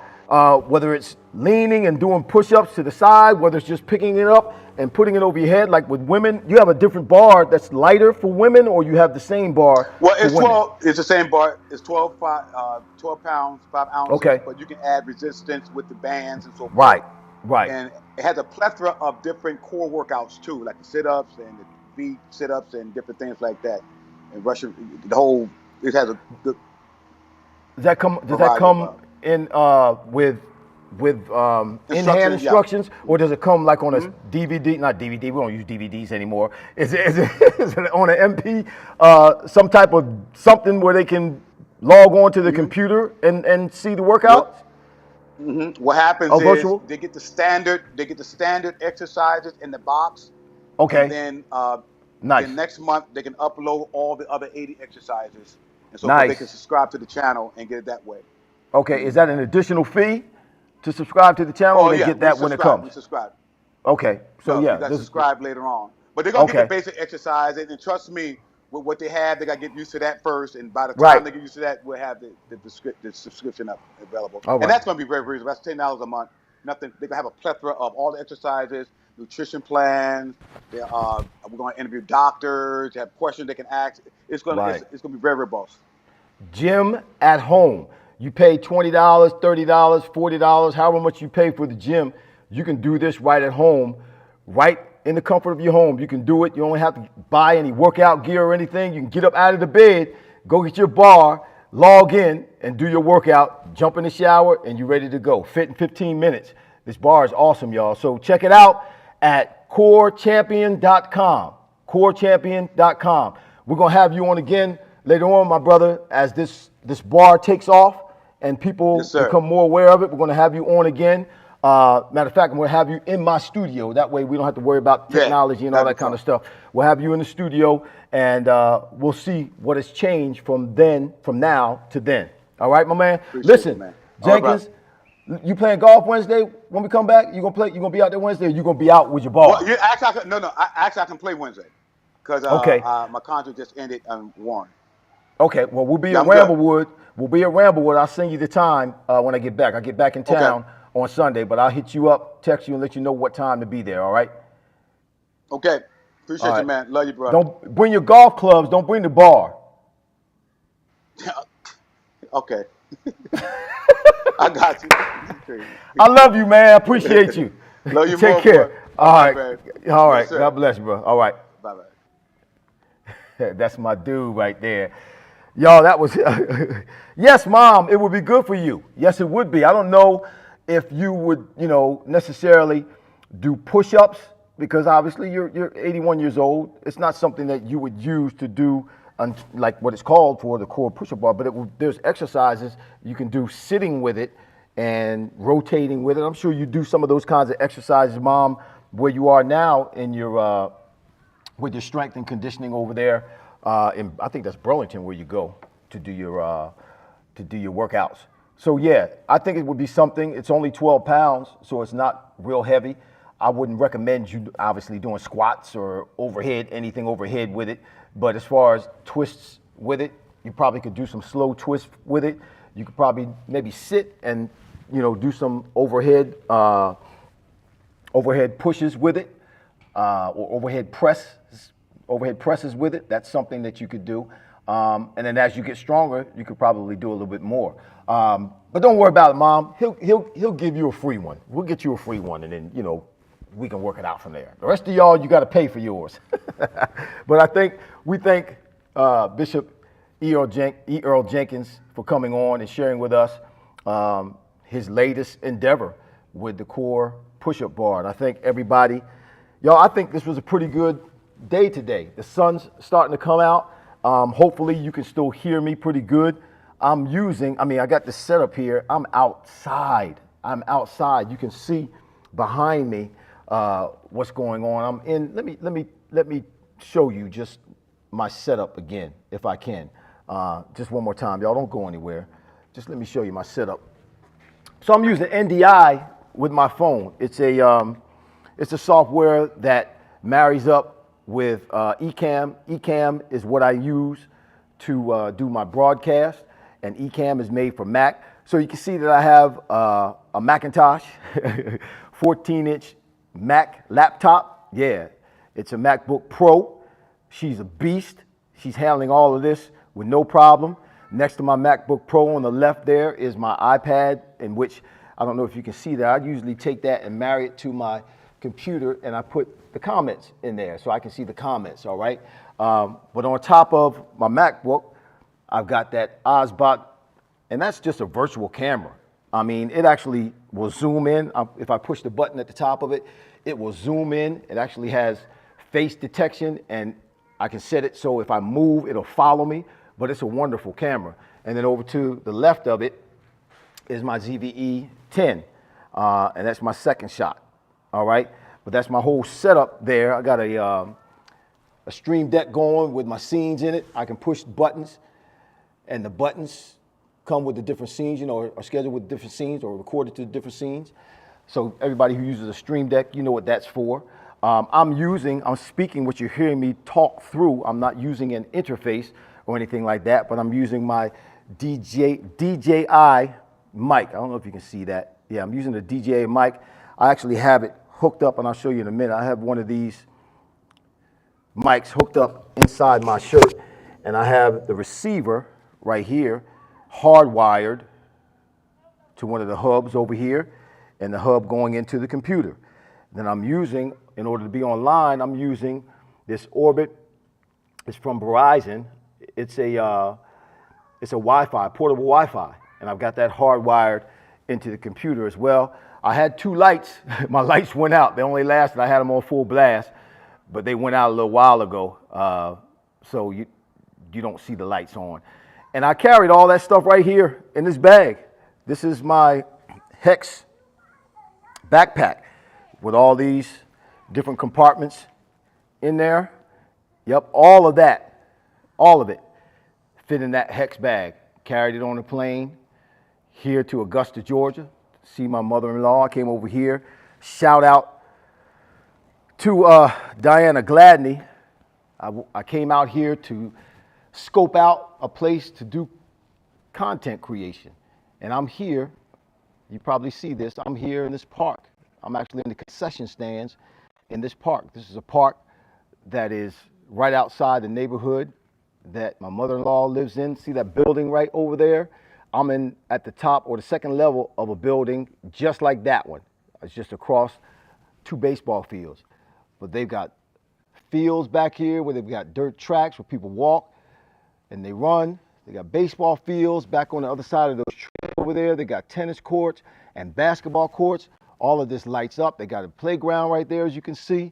Whether it's leaning and doing push-ups to the side, whether it's just picking it up and putting it over your head, like with women, you have a different bar that's lighter for women, or you have the same bar. Well, it's for 12. It's the same bar. It's 12 pounds, 5 ounces. Okay. But you can add resistance with the bands and so forth. Right. And it has a plethora of different core workouts too, like the sit-ups and the feet sit-ups and different things like that. And Russian, it has a good. Does that come in with in-hand instructions, or does it come like on a DVD? Not DVD. We don't use DVDs anymore. Is it on an MP? Some type of something where they can log on to the computer and see the workouts. What happens is virtual? they get the standard exercises in the box. Okay. And then nice. Then next month they can upload all the other 80 exercises, and so nice. They can subscribe to the channel and get it that way. Okay. Is that an additional fee to subscribe to the channel? Or they get that when it comes. We subscribe. Okay. So you got to subscribe later on, but they're gonna get the basic exercise, and trust me. With what they have, they got to get used to that first, and by the time they get used to that, we'll have the subscription up available. And that's going to be very reasonable. That's $10 a month. Nothing. They're going to have a plethora of all the exercises, nutrition plans. We're going to interview doctors. They have questions they can ask. It's going to be very robust. Gym at home. You pay $20, $30, $40, however much you pay for the gym. You can do this right at home, right in the comfort of your home. You can do it. You don't have to buy any workout gear or anything. You can get up out of the bed, go get your bar, log in, and do your workout, jump in the shower, and you're ready to go. Fit in 15 minutes. This bar is awesome, y'all. So check it out at corechampion.com. Corechampion.com. We're going to have you on again later on, my brother, as this bar takes off and people become more aware of it. We're going to have you on again. Matter of fact, I'm going to have you in my studio. That way we don't have to worry about technology and all that kind of stuff. We'll have you in the studio, and we'll see what has changed from now to then. All right, my man? Listen, man. Jenkins, you playing golf Wednesday when we come back? You gonna play? You gonna be out there Wednesday, or you gonna be out with your ball? Well, I can play Wednesday because my contract just ended on Warren. Okay, well, we'll be at Ramblewood. We'll be at Ramblewood. I'll send you the time when I get back. I get back in town on Sunday, but I'll hit you up, text you, and let you know what time to be there, all right? Okay. Appreciate you, man. Love you, bro. Don't bring your golf clubs. Don't bring the bar. Okay. I got you. I love you, man. I appreciate you. Love you. Take care. Bro. All right. Man. All right. Yes, God bless you, bro. All right. Bye-bye. That's my dude right there. Y'all, that was, yes, Mom, it would be good for you. Yes, it would be. I don't know if you would, necessarily do push-ups, because obviously you're 81 years old. It's not something that you would use to do like what it's called for, the Core Pushup Bar, but there's exercises you can do sitting with it and rotating with it. I'm sure you do some of those kinds of exercises, Mom, where you are now in your with your strength and conditioning over there. I think that's Burlington where you go to do your workouts. So yeah, I think it would be something. It's only 12 pounds, so it's not real heavy. I wouldn't recommend you obviously doing squats or overhead, anything overhead with it. But as far as twists with it, you probably could do some slow twists with it. You could probably maybe sit and, do some overhead pushes with it, or overhead presses with it. That's something that you could do. And then as you get stronger, you could probably do a little bit more. But don't worry about it, Mom. He'll give you a free one. We'll get you a free one, and then we can work it out from there. The rest of y'all, you got to pay for yours. But we thank Bishop Earl Jenkins for coming on and sharing with us his latest endeavor with the Core Pushup Bar. And I think everybody, I think this was a pretty good day today. The sun's starting to come out. Hopefully you can still hear me pretty good. I got this setup here. I'm outside. You can see behind me what's going on. Let me show you just my setup again, if I can. Just one more time. Y'all don't go anywhere. Just let me show you my setup. So I'm using NDI with my phone. It's a software that marries up with Ecamm. Ecamm is what I use to do my broadcast, and Ecamm is made for Mac. So you can see that I have a Macintosh, 14-inch Mac laptop. Yeah, it's a MacBook Pro. She's a beast. She's handling all of this with no problem. Next to my MacBook Pro on the left there is my iPad, in which, I don't know if you can see that, I usually take that and marry it to my computer, and I put the comments in there so I can see the comments, all right? But on top of my MacBook, I've got that Ozbot, and that's just a virtual camera. It actually will zoom in. If I push the button at the top of it, it will zoom in. It actually has face detection, and I can set it so if I move, it'll follow me, but it's a wonderful camera. And then over to the left of it is my ZVE 10, and that's my second shot, all right? But that's my whole setup there. I got a Stream Deck going with my scenes in it. I can push buttons, and the buttons come with the different scenes, are scheduled with different scenes or recorded to different scenes. So everybody who uses a Stream Deck, you know what that's for. I'm speaking what you're hearing me talk through. I'm not using an interface or anything like that, but I'm using my DJI mic. I don't know if you can see that. Yeah, I'm using the DJI mic. I actually have it hooked up, and I'll show you in a minute. I have one of these mics hooked up inside my shirt, and I have the receiver right here hardwired to one of the hubs over here, and the hub going into the computer. Then I'm using, in order to be online, I'm using this Orbit. It's from Verizon. It's a Wi-Fi, portable Wi-Fi, and I've got that hardwired into the computer as well. I had two lights. My lights went out. They only lasted, I had them on full blast, but they went out a little while ago, so you don't see the lights on. And I carried all that stuff right here in this bag. This is my Hex backpack with all these different compartments in there. Yep, all of it fit in that Hex bag. Carried it on the plane here to Augusta, Georgia. See my mother-in-law. I came over here. Shout out to Diana Gladney. I came out here to scope out a place to do content creation. And I'm here, you probably see this, I'm here in this park. I'm actually in the concession stands in this park. This is a park that is right outside the neighborhood that my mother-in-law lives in. See that building right over there? I'm at the top or the second level of a building just like that one. It's just across two baseball fields. But they've got fields back here where they've got dirt tracks where people walk and they run. They got baseball fields back on the other side of those trees over there. They got tennis courts and basketball courts. All of this lights up. They got a playground right there, as you can see.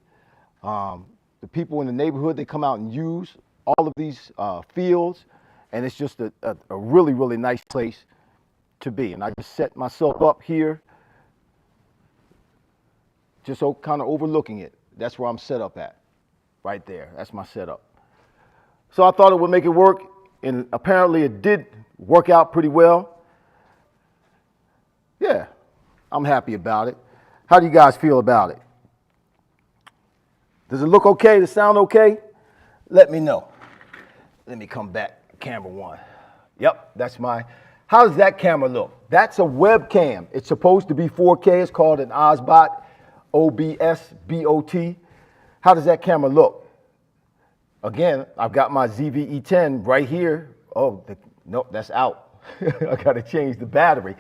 The people in the neighborhood, they come out and use all of these fields, and it's just a really, really nice place to be. And I just set myself up here, just so kind of overlooking it. That's where I'm set up at, right there. That's my setup. So I thought it would make it work, and apparently it did work out pretty well. Yeah, I'm happy about it. How do you guys feel about it? Does it look okay? Does it sound okay? Let me know. Let me come back, camera one. Yep, that's my, how does that camera look? That's a webcam. It's supposed to be 4K. It's called an OSBOT, OBS-BOT. How does that camera look? Again, I've got my ZV-E10 right here. Oh, nope, that's out. I gotta change the battery.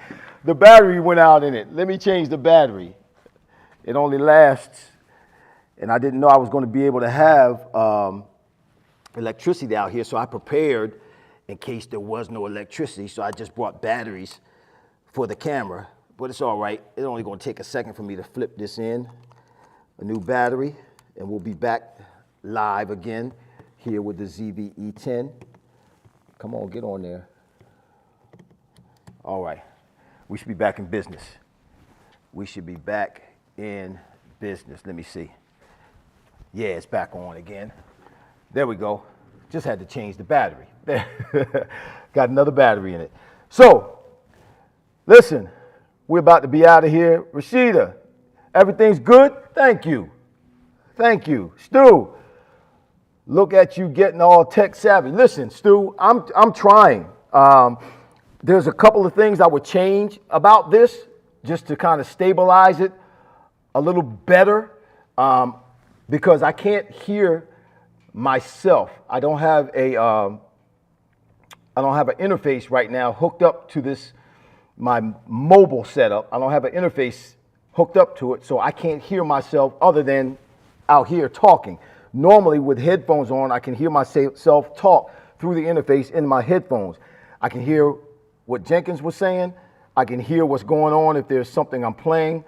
The battery went out in it. Let me change the battery. It only lasts, and I didn't know I was gonna be able to have electricity out here, so I prepared in case there was no electricity, so I just brought batteries for the camera, but it's all right. It's only gonna take a second for me to flip this in, a new battery, and we'll be back live again here with the ZV-E10. Come on, get on there. All right, we should be back in business. We should be back in business. Let me see. Yeah, it's back on again. There we go. Just had to change the battery. There. Got another battery in it. So, listen, we're about to be out of here. Rashida, everything's good? Thank you. Thank you. Stu, look at you getting all tech savvy. Listen, Stu, I'm trying. There's a couple of things I would change about this just to kind of stabilize it a little better because I can't hear myself. I don't have an interface right now hooked up to my mobile setup. I don't have an interface hooked up to it, so I can't hear myself other than out here talking. Normally with headphones on, I can hear myself talk through the interface in my headphones. I can hear what Jenkins was saying. I can hear what's going on if there's something I'm playing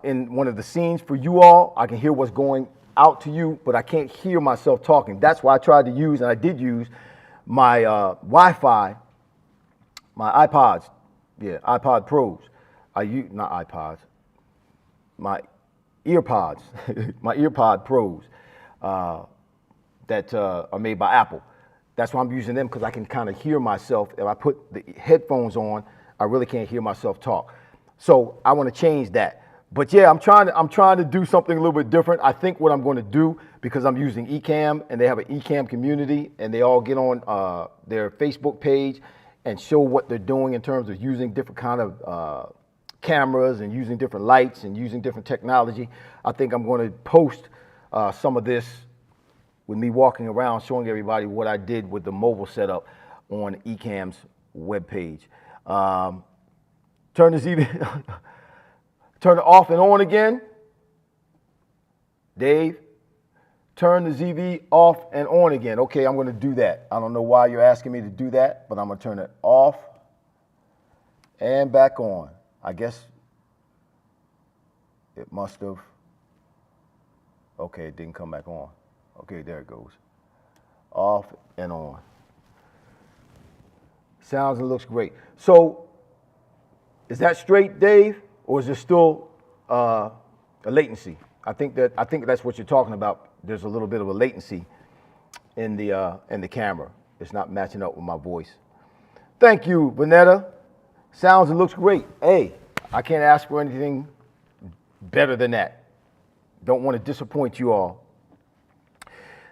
in one of the scenes for you all. I can hear what's going out to you, but I can't hear myself talking. That's why I tried to use, and I did use, my Wi-Fi, my iPods, iPod Pros. I use, not iPods, my EarPods, my EarPod Pros that are made by Apple. That's why I'm using them, because I can kind of hear myself. If I put the headphones on, I really can't hear myself talk. So I want to change that. But yeah, I'm trying to do something a little bit different. I think what I'm going to do, because I'm using Ecamm and they have an Ecamm community and they all get on their Facebook page and show what they're doing in terms of using different kind of cameras and using different lights and using different technology. I think I'm going to post some of this with me walking around showing everybody what I did with the mobile setup on Ecamm's webpage. Turn the ZV, turn it off and on again. Dave, turn the ZV off and on again. Okay, I'm going to do that. I don't know why you're asking me to do that, but I'm going to turn it off and back on. I guess it must have. Okay, it didn't come back on. Okay, there it goes. Off and on. Sounds and looks great. So, is that straight, Dave, or is there still a latency? I think that's what you're talking about. There's a little bit of a latency in the camera. It's not matching up with my voice. Thank you, Vanetta. Sounds and looks great. Hey, I can't ask for anything better than that. Don't want to disappoint you all.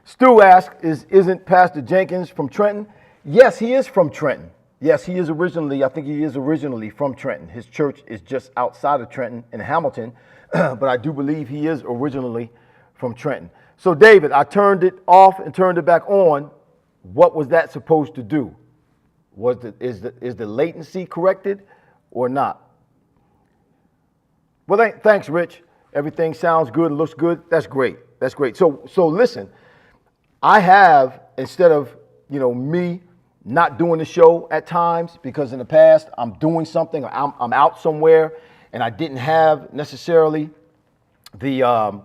Stu asks, isn't Pastor Jenkins from Trenton? Yes, he is from Trenton. Yes, he is originally, I think he is originally from Trenton. His church is just outside of Trenton in Hamilton, but I do believe he is originally from Trenton. So David, I turned it off and turned it back on. What was that supposed to do? Is the latency corrected or not? Well, thanks, Rich. Everything sounds good and looks good. That's great. That's great. So listen, I have, instead of, me not doing the show at times, because in the past I'm doing something, or I'm out somewhere, and I didn't have necessarily the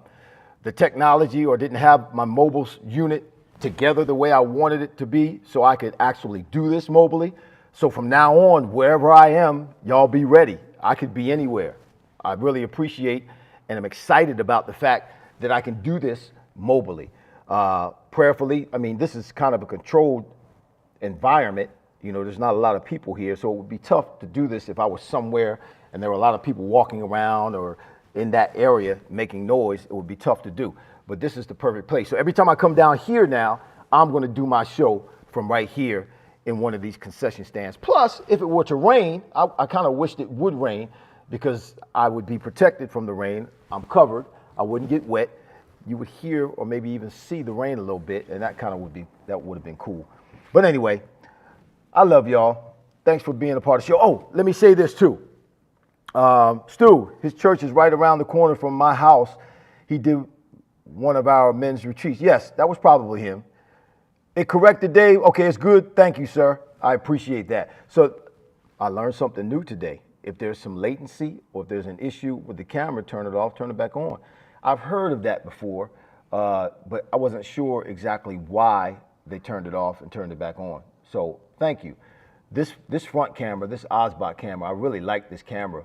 technology, or didn't have my mobile unit together the way I wanted it to be, so I could actually do this mobily. So from now on, wherever I am, y'all be ready. I could be anywhere. I really appreciate and I'm excited about the fact that I can do this mobily. Prayerfully, I mean, this is kind of a controlled environment. There's not a lot of people here, so it would be tough to do this if I was somewhere and there were a lot of people walking around or in that area making noise. It would be tough to do. but this is the perfect place. So every time I come down here now, I'm going to do my show from right here in one of these concession stands. Plus, if it were to rain, I kind of wished it would rain because I would be protected from the rain. I'm covered. I wouldn't get wet. You would hear or maybe even see the rain a little bit, and that would have been cool. But anyway, I love y'all. Thanks for being a part of the show. Oh, let me say this too. Stu, his church is right around the corner from my house. He did one of our men's retreats. Yes, that was probably him. It corrected Dave. Okay, it's good. Thank you, sir. I appreciate that. So I learned something new today. If there's some latency or if there's an issue with the camera, turn it off, turn it back on. I've heard of that before, but I wasn't sure exactly why they turned it off and turned it back on. So thank you. This front camera, this Osbot camera, I really like this camera.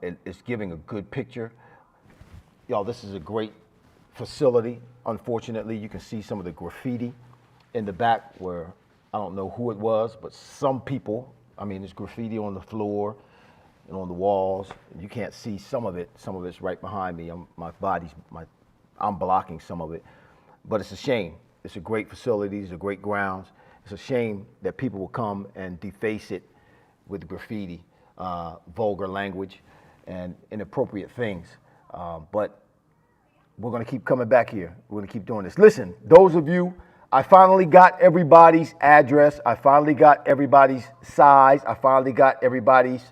It's giving a good picture. Y'all, this is a great facility. Unfortunately, you can see some of the graffiti in the back where I don't know who it was, but some people, I mean, there's graffiti on the floor and on the walls. You can't see some of it. Some of it's right behind me. I'm blocking some of it, but it's a shame. It's a great facility. These are great grounds. It's a shame that people will come and deface it with graffiti, vulgar language, and inappropriate things. But we're going to keep coming back here. We're going to keep doing this. Listen, those of you, I finally got everybody's address. I finally got everybody's size. I finally got everybody's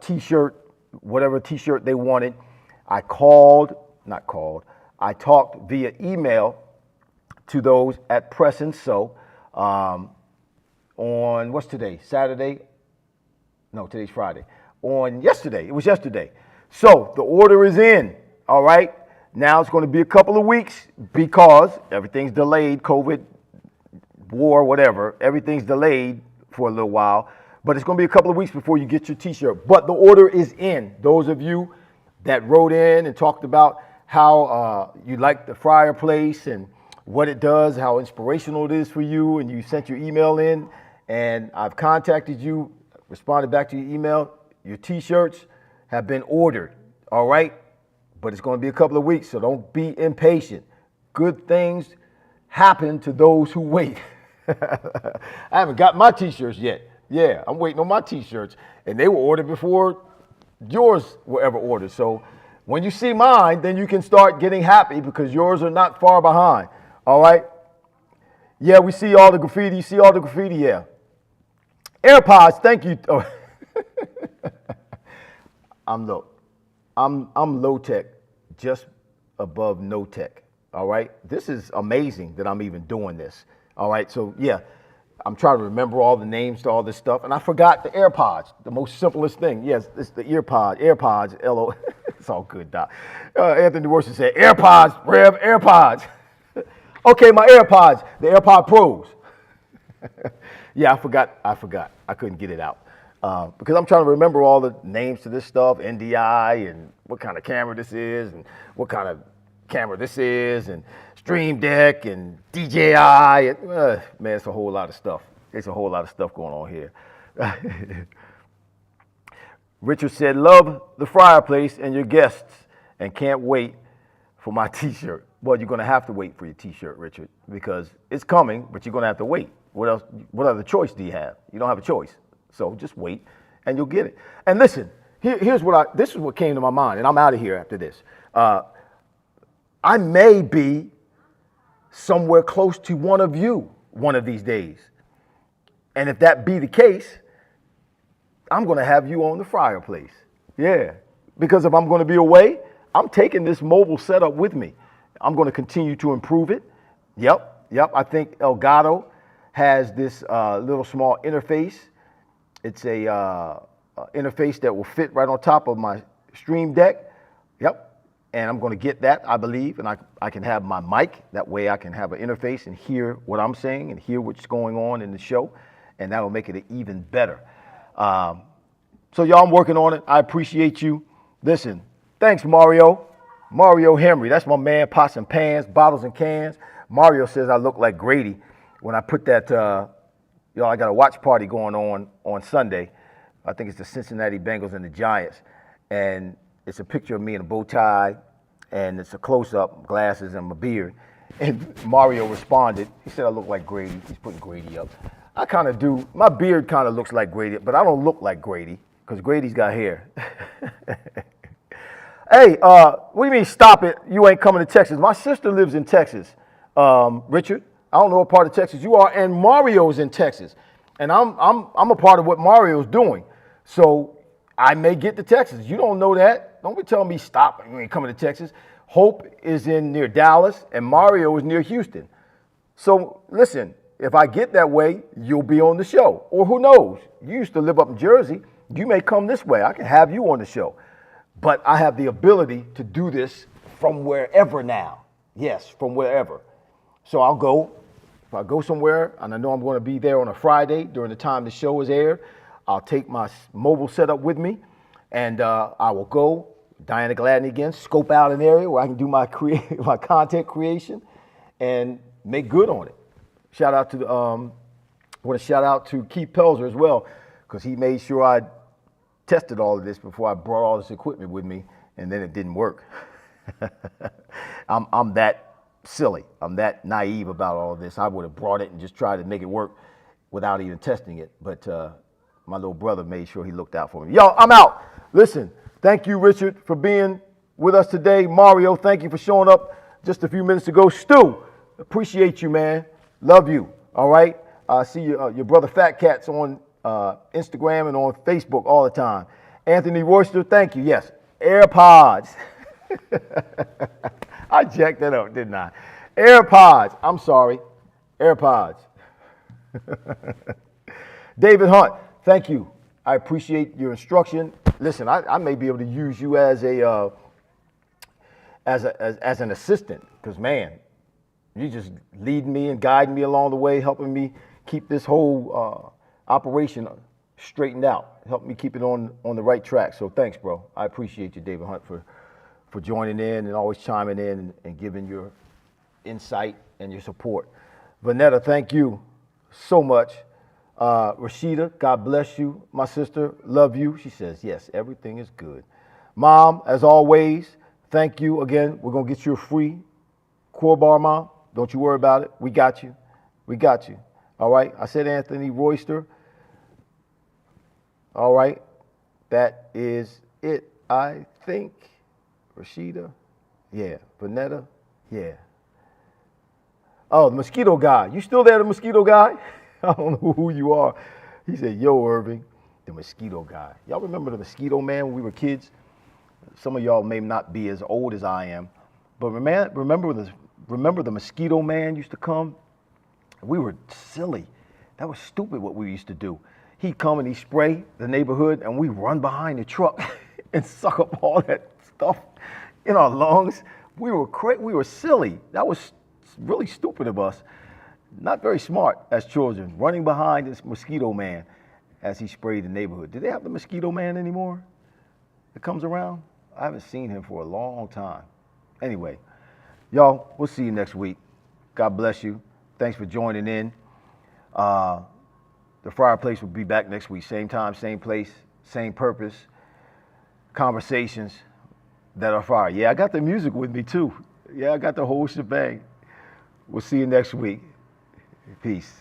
T-shirt, whatever T-shirt they wanted. I talked via email to those at Press and Sew on, what's today? Saturday? No, today's Friday. On yesterday. It was yesterday. So the order is in, all right? Now it's going to be a couple of weeks because everything's delayed, COVID, war, whatever. Everything's delayed for a little while. But it's going to be a couple of weeks before you get your T-shirt. But the order is in. Those of you that wrote in and talked about how you like the Fryar Place and what it does, how inspirational it is for you, and you sent your email in, and I've contacted you, responded back to your email. Your T-shirts have been ordered, all right? But it's going to be a couple of weeks, so don't be impatient. Good things happen to those who wait. I haven't got my T-shirts yet. Yeah, I'm waiting on my T-shirts, and they were ordered before yours were ever ordered. So when you see mine, then you can start getting happy because yours are not far behind. All right? Yeah, we see all the graffiti. You see all the graffiti? Yeah. AirPods, thank you. Oh. I'm low tech, just above no tech. All right? This is amazing that I'm even doing this. All right? So, yeah, I'm trying to remember all the names to all this stuff. And I forgot the AirPods, the most simplest thing. Yes, it's the AirPods, L-O. It's all good, Doc. Anthony Worcester said, AirPods, Rev, AirPods. Okay, my AirPods, the AirPod Pros. Yeah, I forgot. I couldn't get it out. Because I'm trying to remember all the names to this stuff, NDI, and what kind of camera this is, and what kind of camera this is, and Stream Deck, and DJI. Man, it's a whole lot of stuff. There's a whole lot of stuff going on here. Richard said, love the Fryar Place and your guests, and can't wait for my T-shirt. Well, you're going to have to wait for your T-shirt, Richard, because it's coming, but you're going to have to wait. What else? What other choice do you have? You don't have a choice. So just wait, and you'll get it. And listen, this is what came to my mind, and I'm out of here after this. I may be somewhere close to one of you one of these days. And if that be the case, I'm going to have you on the Fryar Place. Yeah, because if I'm going to be away, I'm taking this mobile setup with me. I'm going to continue to improve it. Yep. I think Elgato has this little small interface. It's a interface that will fit right on top of my Stream Deck. Yep. And I'm going to get that, I believe, and I can have my mic. That way I can have an interface and hear what I'm saying and hear what's going on in the show, and that'll make it even better. So y'all, I'm working on it. I appreciate you. Listen, thanks, Mario. Mario Henry, that's my man, pots and pans, bottles and cans. Mario says I look like Grady when I put that, I got a watch party going on Sunday. I think it's the Cincinnati Bengals and the Giants. And it's a picture of me in a bow tie and it's a close-up, glasses and my beard. And Mario responded. He said I look like Grady. He's putting Grady up. I kind of do. My beard kind of looks like Grady, but I don't look like Grady because Grady's got hair. Hey, what do you mean stop it? You ain't coming to Texas. My sister lives in Texas, Richard. I don't know what part of Texas you are, and Mario's in Texas. And I'm a part of what Mario's doing. So I may get to Texas. You don't know that. Don't be telling me stop. You ain't coming to Texas. Hope is in near Dallas, and Mario is near Houston. So listen, if I get that way, you'll be on the show. Or who knows? You used to live up in Jersey. You may come this way. I can have you on the show. But I have the ability to do this from wherever now. Yes, from wherever. So I'll go. If I go somewhere and I know I'm going to be there on a Friday during the time the show is aired, I'll take my mobile setup with me, and I will go, Diana Gladney again, scope out an area where I can do my my content creation and make good on it. Shout out to I want to shout out to Keith Pelzer as well, because he made sure I tested all of this before I brought all this equipment with me, and then it didn't work. I'm that silly. I'm that naive about all of this. I would have brought it and just tried to make it work without even testing it. But my little brother made sure he looked out for me. Yo, I'm out. Listen, thank you, Richard, for being with us today. Mario, thank you for showing up just a few minutes ago. Stu, appreciate you, man. Love you. All right. I see your brother Fat Cat's on Instagram and on Facebook all the time. Anthony Royster, thank you. Yes, AirPods. I jacked that up, didn't I? AirPods. I'm sorry. AirPods. David Hunt, thank you. I appreciate your instruction. Listen, I may be able to use you as an assistant, because man, you just lead me and guide me along the way, helping me keep this whole operation straightened out, help me keep it on the right track. So thanks, bro. I appreciate you, David Hunt, for joining in and always chiming in and giving your insight and your support. Vanetta, thank you so much. Rashida, God bless you. My sister, love you. She says, yes, everything is good. Mom, as always, thank you again. We're going to get you a free Core Bar, Mom. Don't you worry about it. We got you. We got you. All right. I said Anthony Royster. All right. That is it, I think. Rashida. Yeah. Vanetta. Yeah. Oh, the mosquito guy. You still there, the mosquito guy? I don't know who you are. He said, yo, Irving, the mosquito guy. Y'all remember the mosquito man when we were kids? Some of y'all may not be as old as I am, but remember the mosquito man used to come? We were silly. That was stupid what we used to do. He'd come and he'd spray the neighborhood, and we'd run behind the truck and suck up all that stuff in our lungs. We were silly. That was really stupid of us. Not very smart as children, running behind this mosquito man as he sprayed the neighborhood. Do they have the mosquito man anymore that comes around? I haven't seen him for a long time. Anyway, y'all, we'll see you next week. God bless you. Thanks for joining in. The Fryar Place will be back next week. Same time, same place, same purpose. Conversations that are fire. Yeah, I got the music with me too. Yeah, I got the whole shebang. We'll see you next week. Peace.